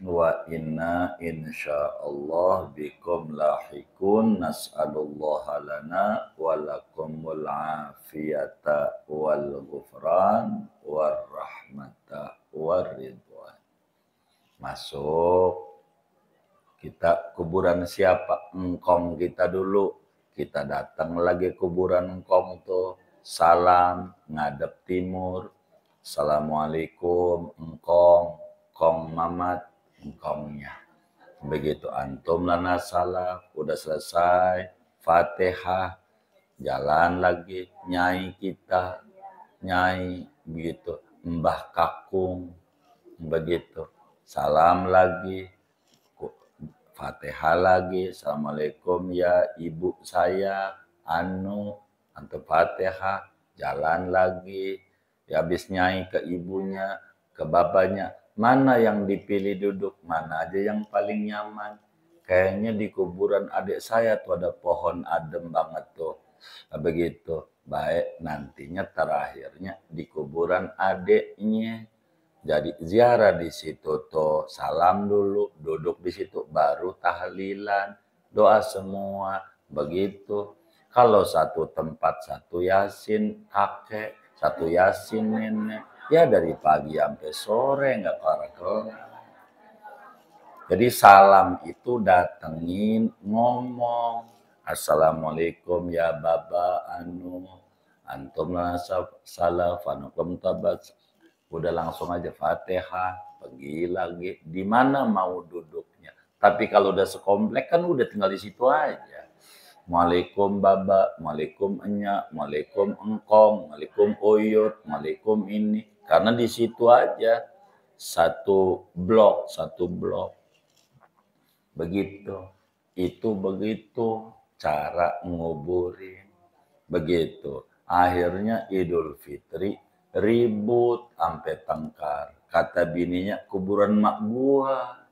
wa inna insyaallah bikum lahikun nas'alullaha lana wa lakumul afiyata wal ghufran war rahmata war ridwan. Masuk kita kuburan siapa? Engkong kita dulu. Kita datang lagi kuburan engkong tuh. Salam ngadep timur. Assalamualaikum engkong. Kong Mamat engkongnya. Begitu antum lana salam. Udah selesai. Fatihah. Jalan lagi. Nyai kita. Nyai. Begitu. Mbah Kakung. Begitu. Salam lagi. Fatihah lagi. Assalamualaikum ya ibu saya. Antum Fatihah. Jalan lagi. Ya, habis nyai ke ibunya, ke bapaknya. Mana yang dipilih duduk? Mana aja yang paling nyaman? Kayaknya di kuburan adik saya tuh ada pohon adem banget tuh. Begitu. Baik, nantinya terakhirnya di kuburan adiknya. Jadi ziarah di situ tuh, salam dulu, duduk di situ, baru tahlilan, doa semua, begitu. Kalau satu tempat satu yasin kakek, satu yasin nenek, ya dari pagi sampai sore nggak kelar-kelar. Jadi salam itu datengin ngomong, assalamualaikum ya baba antum salam fanukum tabat. Udah langsung aja Fatihah, pergi lagi. Di mana mau duduknya? Tapi kalau udah sekomplek kan udah tinggal di situ aja. Waalaikum baba, waalaikum enya, waalaikum engkong, waalaikum uyut, waalaikum ini. Karena di situ aja satu blok. Begitu. Itu begitu cara nguburin. Begitu. Akhirnya Idul Fitri ribut sampai tengkar. Kata bininya, kuburan mak gua.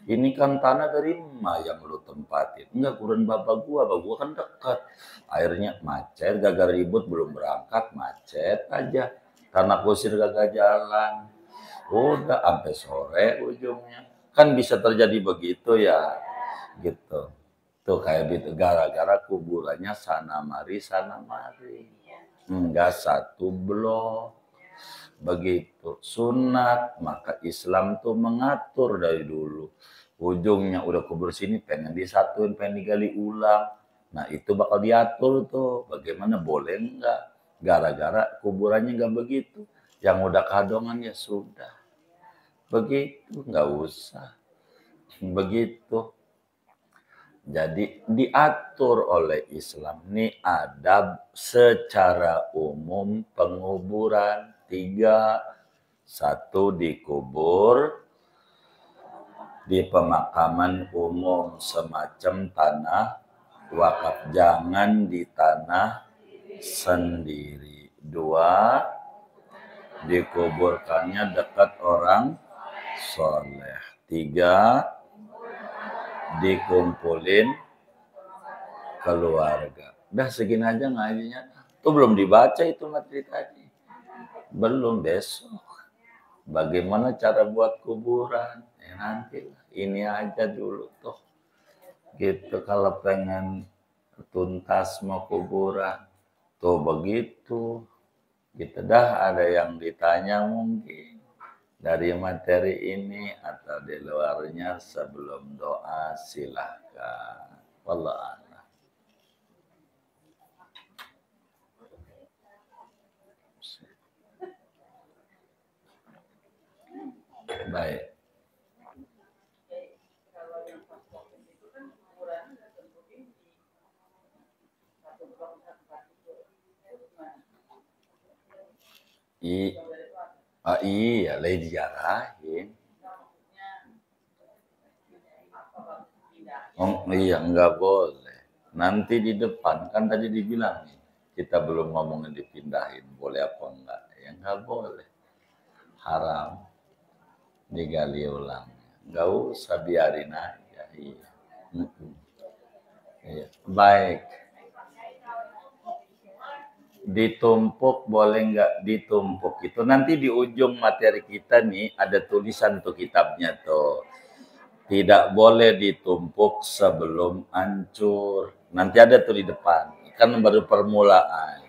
Ini kan tanah dari emak yang lu tempatin. Enggak, kuburan bapak gua kan dekat. Akhirnya macet, gagal ribut, belum berangkat, macet aja. Karena kusir gagal jalan. Udah sampai sore ujungnya. Kan bisa terjadi begitu ya. Gitu. Tuh kayak gitu. Gara-gara kuburannya sana mari. Enggak satu blok. Begitu sunat, maka Islam tuh mengatur dari dulu. Ujungnya udah kubur sini pengen disatuin, pengen digali ulang. Nah itu bakal diatur tuh, bagaimana boleh enggak. Gara-gara kuburannya enggak begitu. Yang udah kadongan ya sudah. Begitu, enggak usah. Begitu. Jadi diatur oleh Islam. Ini adab secara umum penguburan. 3, 1 dikubur di pemakaman umum semacam tanah wakaf, jangan di tanah sendiri. 2, dikuburkannya dekat orang soleh. 3, dikumpulin keluarga. Udah segini aja ngajinya. Tuh belum dibaca itu materi tadi. Belum, besok. Bagaimana cara buat kuburan? Ya nanti ini aja dulu tuh. Gitu kalau pengen tuntas mau kuburan. Tuh begitu. Gitu dah, ada yang ditanya mungkin dari materi ini atau di luarnya. Sebelum doa silahkan. Wallah. Baik. Iya, lagi diarahin. Oh, iya, enggak boleh. Nanti di depan, kan tadi dibilang nih, kita belum ngomongin dipindahin, boleh apa enggak. Ya enggak boleh. Haram. Digali ulang. Enggak usah, biarin aja. Iya. Iya. Baik. Ditumpuk boleh nggak ditumpuk? Itu nanti di ujung materi kita nih ada tulisan tuh kitabnya tuh. Tidak boleh ditumpuk sebelum hancur. Nanti ada tuh di depan. Kan baru permulaan.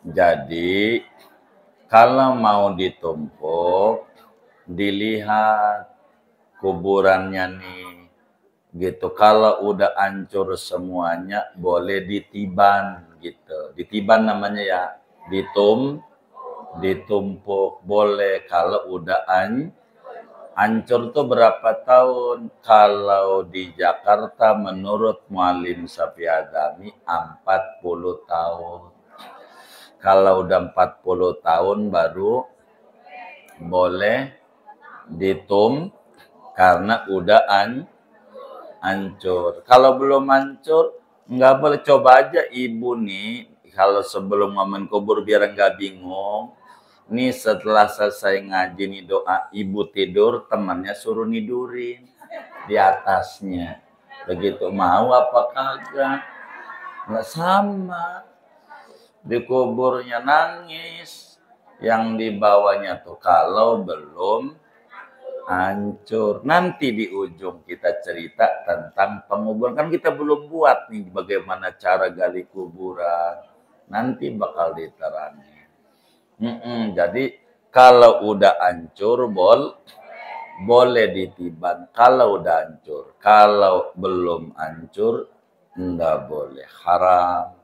Jadi kalau mau ditumpuk, dilihat kuburannya nih. Gitu. Kalau udah hancur semuanya, boleh ditiban gitu. Ditiban namanya ya. Ditumpuk boleh kalau udah hancur tuh berapa tahun? Kalau di Jakarta menurut Muallim Safi Adami 40 tahun. Kalau udah 40 tahun baru boleh karena udah hancur. Kalau belum hancur, nggak boleh. Coba aja ibu nih, kalau sebelum momen kubur biar nggak bingung. Nih setelah selesai ngaji nih doa, ibu tidur, temannya suruh nidurin di atasnya. Begitu mau apa kagak? Nggak sama. Di kuburnya nangis. Yang dibawanya tuh kalau belum hancur. Nanti di ujung kita cerita tentang penguburan. Kan kita belum buat nih bagaimana cara gali kuburan. Nanti bakal diterangin. Jadi kalau udah hancur boleh ditiban. Kalau udah hancur. Kalau belum hancur enggak boleh. Haram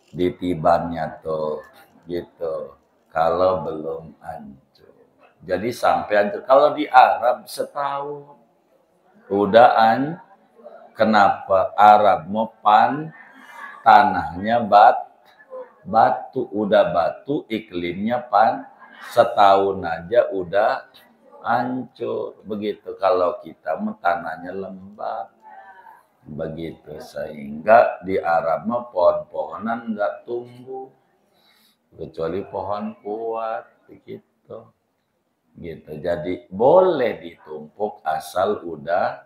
ditibannya tuh. Gitu. Kalau belum hancur. Jadi sampai hancur. Kalau di Arab setahun. Udah kenapa Arab mopan tanahnya batu. Udah batu iklimnya setahun aja udah hancur. Begitu kalau kita tanahnya lembab. Begitu sehingga di Arab mah pohon-pohonan nggak tumbuh. Kecuali pohon kuat begitu. Gitu. Jadi boleh ditumpuk asal udah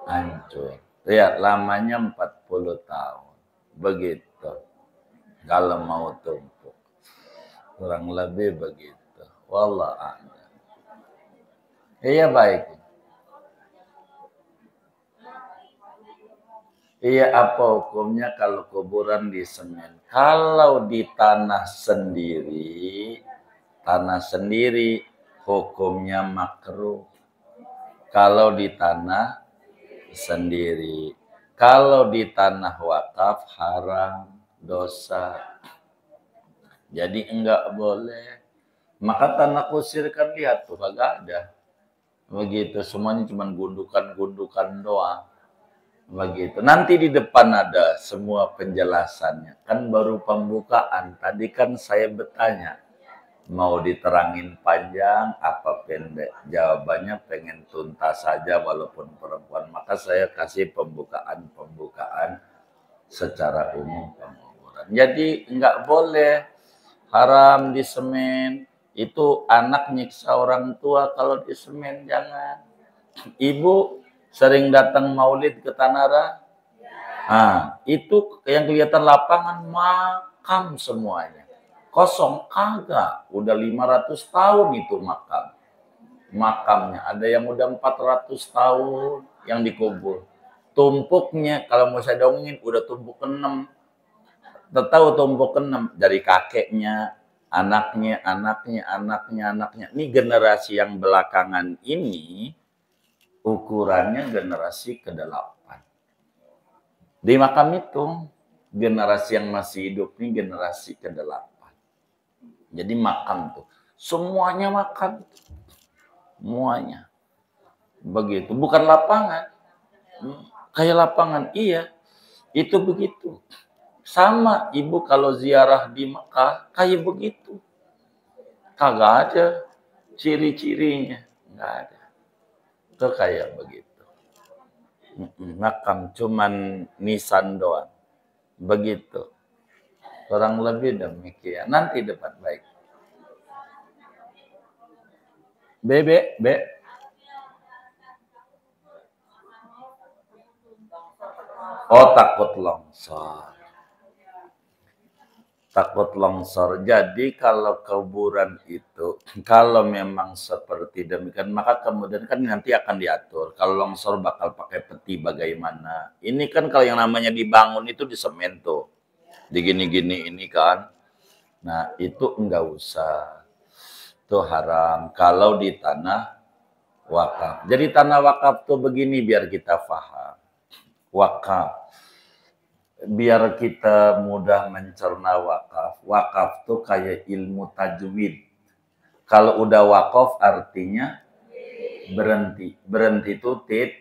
hancur. Lihat lamanya 40 tahun. Begitu. Kalau mau tumpuk. Kurang lebih begitu. Wallah a'lam. Iya baik. Iya apa hukumnya kalau kuburan di semen? Kalau di tanah sendiri hukumnya makruh. Kalau di tanah sendiri. Kalau di tanah wakaf haram, dosa. Jadi enggak boleh. Maka tanah kusir kan lihat tuh kagak ada. Begitu semuanya cuma gundukan-gundukan doang. Begitu. Nanti di depan ada semua penjelasannya. Kan baru pembukaan. Tadi kan saya bertanya. Mau diterangin panjang apa pendek? Jawabannya pengen tuntas saja walaupun perempuan. Maka saya kasih pembukaan secara umum penguburan. Jadi nggak boleh haram di semen. Itu anak nyiksa orang tua kalau di semen. Jangan. Ibu sering datang maulid ke Tanara. Itu yang kelihatan lapangan makam semuanya. Kosong kagak. Udah 500 tahun itu makamnya. Ada yang udah 400 tahun yang dikubur. Tumpuknya kalau mau saya dongengin udah tumpuk ke-6. Tahu tumpuk ke-6 dari kakeknya, anaknya. Ini generasi yang belakangan ini ukurannya generasi ke-8. Di makam itu generasi yang masih hidup ini generasi ke-8. Jadi makam tuh semuanya makam. Semuanya. Begitu, bukan lapangan. Kayak lapangan, iya. Itu begitu. Sama ibu kalau ziarah di Mekah kayak begitu. Kagak ada ciri-cirinya, enggak ada. Itu kayak begitu. Makam cuman nisan doang. Begitu. Kurang lebih demikian. Nanti depan baik. B. Oh takut longsor. takut longsor. Jadi kalau kuburan itu, kalau memang seperti demikian, maka kemudian kan nanti akan diatur. Kalau longsor bakal pakai peti bagaimana. Ini kan kalau yang namanya dibangun itu di semen tuh. Digini-gini ini kan. Nah itu enggak usah. Itu haram. Kalau di tanah wakaf. Jadi tanah wakaf tuh begini biar kita paham. Wakaf. Biar kita mudah mencerna wakaf. Wakaf tuh kayak ilmu tajwid. Kalau udah wakaf artinya berhenti. Berhenti itu titik.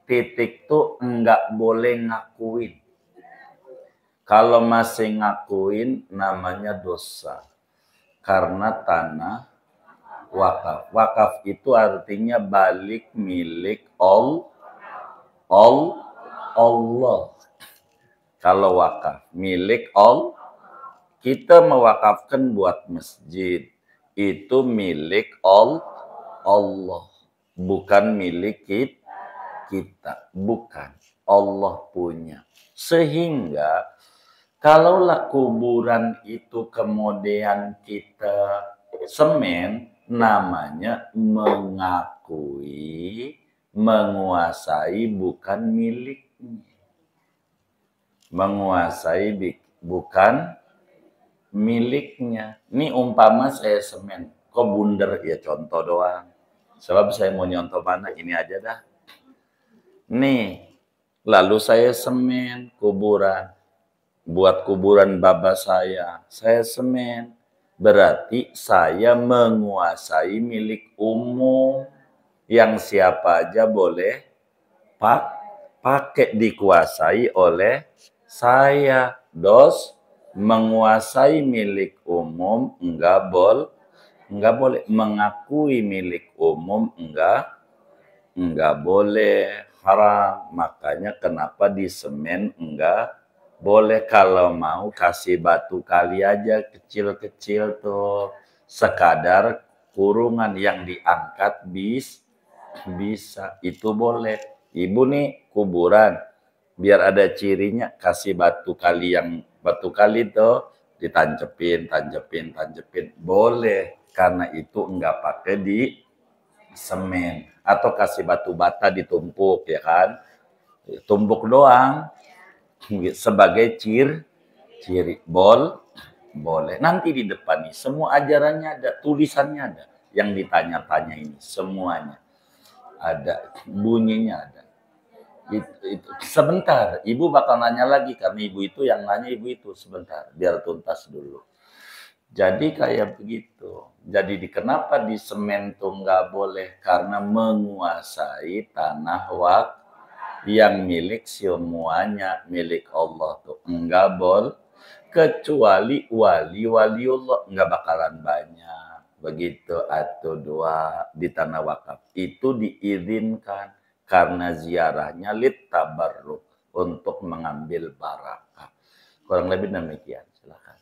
Titik tuh enggak boleh ngakuin. Kalau masih ngakuin namanya dosa. Karena tanah wakaf. Wakaf itu artinya balik milik Allah. Kalau wakaf milik Allah, kita mewakafkan buat masjid. Itu milik Allah. Bukan milik kita. Bukan. Allah punya. Sehingga kalaulah kuburan itu kemudian kita semen, namanya mengakui, menguasai bukan miliknya. Menguasai bukan miliknya. Ini umpama saya semen, kok bundar ya contoh doang. Sebab saya mau nyontoh mana ini aja dah. Nih, lalu saya semen kuburan. Buat kuburan baba saya semen. Berarti saya menguasai milik umum. Yang siapa aja boleh pakai, dikuasai oleh saya. Menguasai milik umum enggak boleh. Mengakui milik umum enggak boleh, haram. Makanya kenapa di semen enggak boleh. Kalau mau kasih batu kali aja kecil-kecil tuh. Sekadar kurungan yang diangkat bisa. Itu boleh. Ibu nih kuburan. Biar ada cirinya kasih batu kali tuh ditancepin. Boleh. Karena itu enggak pakai di semen. Atau kasih batu bata ditumpuk ya kan. Tumpuk doang. Sebagai ciri boleh. Nanti di depan nih semua ajarannya ada, tulisannya ada, yang ditanya-tanya ini semuanya ada, bunyinya ada. Itu. Sebentar, ibu bakal nanya lagi karena ibu itu yang nanya, ibu itu sebentar biar tuntas dulu. Jadi kayak begitu. Jadi kenapa di semen tuh nggak boleh? Karena menguasai tanah wakaf yang milik semuanya, milik Allah tuh enggak boleh. Kecuali waliullah nggak bakalan banyak. Begitu atau dua di tanah wakaf. Itu diizinkan karena ziarahnya lit tabarruk, untuk mengambil barakah. Kurang lebih demikian. Silakan.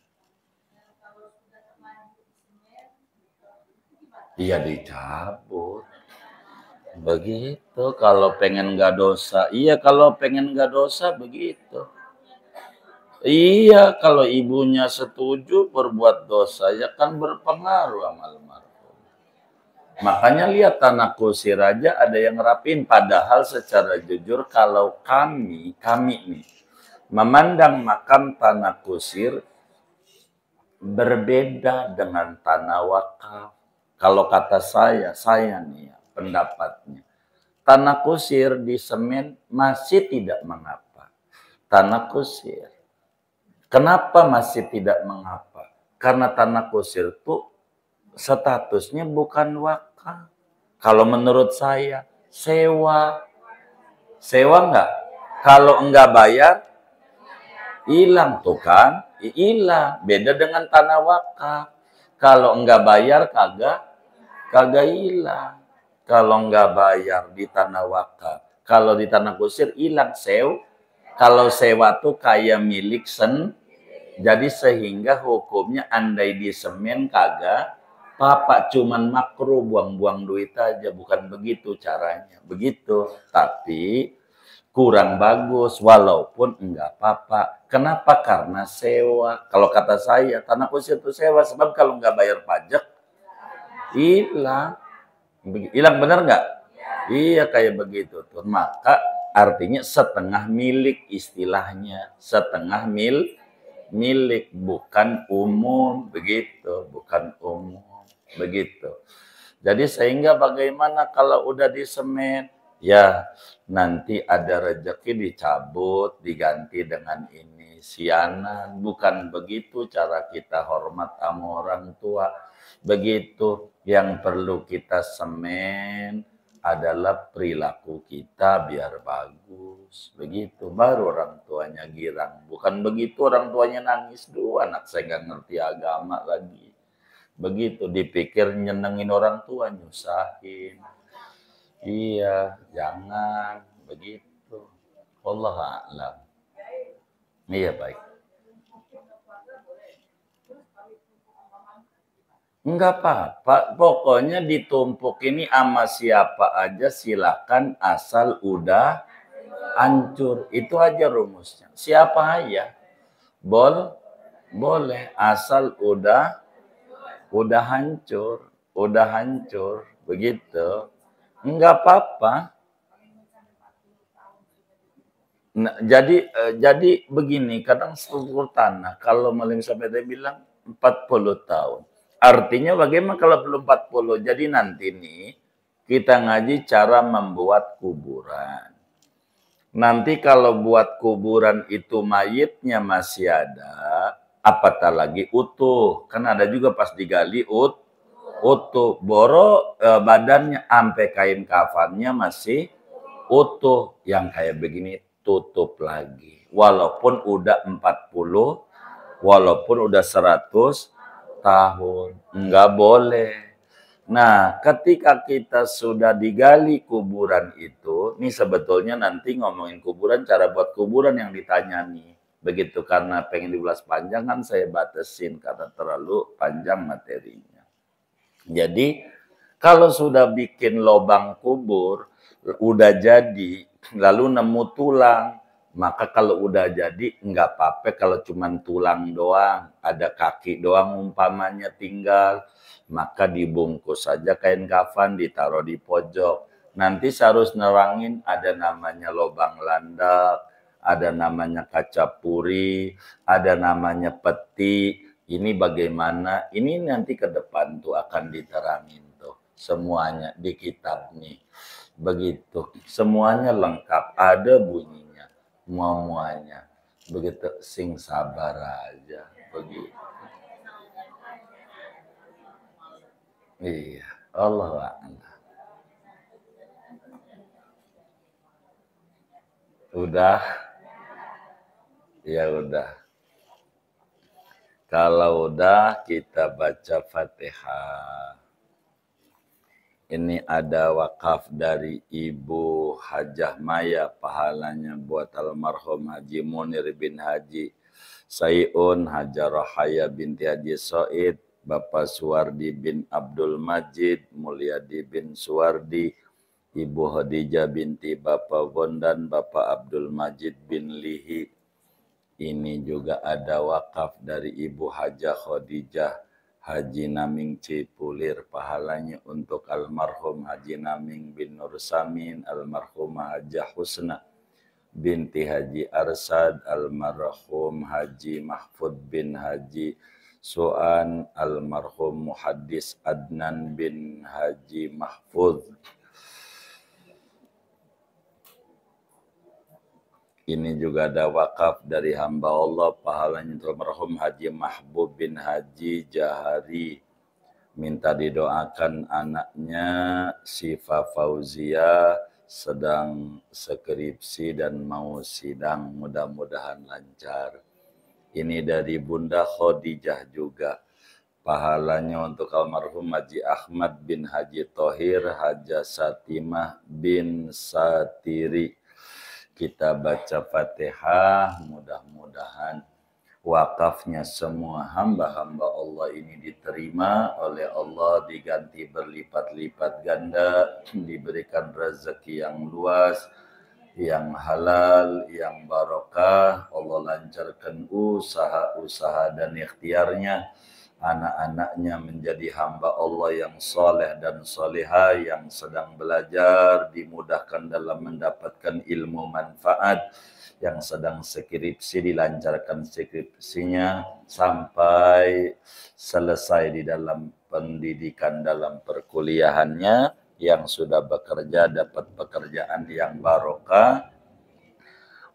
Iya dicabut. Begitu kalau pengen nggak dosa. Iya kalau pengen nggak dosa begitu. Iya kalau ibunya setuju berbuat dosa ya kan berpengaruh amal marhum. Makanya lihat tanah kusir aja ada yang rapin. Padahal secara jujur kalau kami nih memandang makam tanah kusir berbeda dengan tanah wakaf. Kalau kata saya nih ya, pendapatnya. Tanah kusir di semen masih tidak mengapa. Tanah kusir. Kenapa masih tidak mengapa? Karena tanah kusir itu statusnya bukan wakaf. Kalau menurut saya, sewa. Sewa enggak? Kalau enggak bayar, hilang tuh kan? Hilang. Beda dengan tanah wakaf. Kalau enggak bayar, kagak hilang. Kalau enggak bayar di tanah wakaf. Kalau di tanah kusir hilang Kalau sewa tuh kayak milik jadi sehingga hukumnya andai di semen kagak papa, cuman makruh buang-buang duit aja, bukan begitu caranya. Begitu. Tapi kurang bagus, walaupun enggak apa-apa. Kenapa? Karena sewa. Kalau kata saya, tanah kusir itu sewa. Sebab kalau nggak bayar pajak, hilang. Hilang bener nggak? Iya kayak begitu tuh. Maka artinya setengah milik istilahnya. Setengah milik, bukan umum. Begitu, bukan umum. Begitu. Jadi sehingga bagaimana kalau udah disemen, ya nanti ada rezeki dicabut, diganti dengan ini. Sianan, bukan begitu cara kita hormat sama orang tua. Begitu, yang perlu kita semen adalah perilaku kita biar bagus. Begitu, baru orang tuanya girang. Bukan begitu orang tuanya nangis dulu, anak saya nggak ngerti agama lagi. Begitu, dipikir nyenengin orang tua, nyusahin. Iya, jangan begitu. Wallahu a'lam. Iya baik. Enggak apa-apa, pokoknya ditumpuk ini sama siapa aja silakan asal udah hancur. Itu aja rumusnya. Siapa aja. Boleh asal udah hancur, begitu. Enggak apa-apa. Nah, jadi begini, kadang struktur tanah kalau Malim sampai dia bilang 40 tahun. Artinya bagaimana kalau belum 40? Jadi nanti nih kita ngaji cara membuat kuburan. Nanti kalau buat kuburan itu mayitnya masih ada, apatah lagi utuh. Kan ada juga pas digali utuh. Boro badannya sampai kain kafannya masih utuh. Yang kayak begini tutup lagi. Walaupun udah 40, walaupun udah 100 tahun. Enggak boleh. Nah, ketika kita sudah digali kuburan itu, ini sebetulnya nanti ngomongin kuburan, cara buat kuburan yang ditanya nih. Begitu, karena pengen diulas panjang kan saya batasin karena terlalu panjang materinya. Jadi, kalau sudah bikin lubang kubur, udah jadi, lalu nemu tulang, maka kalau udah jadi nggak apa-apa kalau cuma tulang doang, ada kaki doang umpamanya tinggal, maka dibungkus saja kain kafan, ditaruh di pojok. Nanti harus nerangin ada namanya lubang landak, ada namanya kaca puri, ada namanya peti. Ini bagaimana? Ini nanti ke depan tuh akan diterangin tuh semuanya di kitab nih. Begitu. Semuanya lengkap, ada bunyinya, muanya. Begitu, sing sabar aja. Begitu. Iya, Allah a'lam. Udah, ya udah. Kalau udah kita baca Fatihah. Ini ada wakaf dari Ibu Hajah Maya, pahalanya buat almarhum Haji Munir bin Haji Sayun, Hajar Rahaya binti Haji Soid, Bapak Suwardi bin Abdul Majid, Mulyadi bin Suwardi, Ibu Khadijah binti Bapak Bondan, Bapak Abdul Majid bin Lihi. Ini juga ada wakaf dari Ibu Hajah Khadijah Haji Naming Cipulir, pahalanya untuk almarhum Haji Naming bin Nur Samin, almarhumah Hajah Husna binti Haji Arsad, almarhum Haji Mahfud bin Haji Su'an, almarhum Muhaddis Adnan bin Haji Mahfud. Ini juga ada wakaf dari hamba Allah, pahalanya untuk almarhum Haji Mahbub bin Haji Jahari. Minta didoakan anaknya Sifa Fauzia sedang skripsi dan mau sidang, mudah-mudahan lancar. Ini dari Bunda Khadijah juga. Pahalanya untuk almarhum Haji Ahmad bin Haji Tohir, Haja Satimah bin Satiri. Kita baca Fatihah, mudah-mudahan wakafnya semua hamba-hamba Allah ini diterima oleh Allah, diganti berlipat-lipat ganda, diberikan rezeki yang luas, yang halal, yang barokah. Allah lancarkan usaha-usaha dan ikhtiarnya. Anak-anaknya menjadi hamba Allah yang soleh dan soleha, yang sedang belajar, dimudahkan dalam mendapatkan ilmu manfaat, yang sedang skripsi dilancarkan skripsinya sampai selesai di dalam pendidikan dalam perkuliahannya, yang sudah bekerja dapat pekerjaan yang barokah.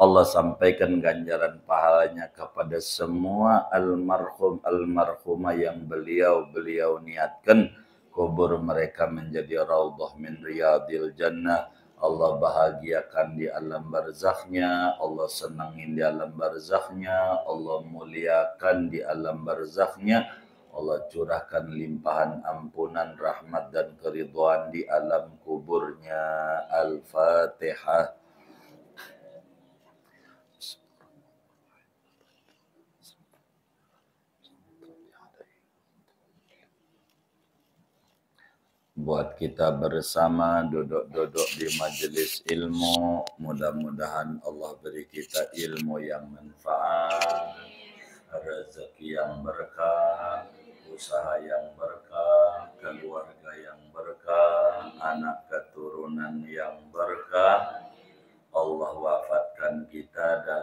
Allah sampaikan ganjaran pahalanya kepada semua almarhum almarhumah yang beliau niatkan kubur mereka menjadi raudhah min riyadil jannah. Allah bahagiakan di alam barzakhnya, Allah senangin di alam barzakhnya, Allah muliakan di alam barzakhnya, Allah curahkan limpahan ampunan, rahmat dan keridhaan di alam kuburnya. Al-Fatihah. Buat kita bersama duduk-duduk di majelis ilmu, mudah-mudahan Allah beri kita ilmu yang manfaat, rezeki yang berkah, usaha yang berkah, keluarga yang berkah, anak keturunan yang berkah. Allah wafatkan kita dalam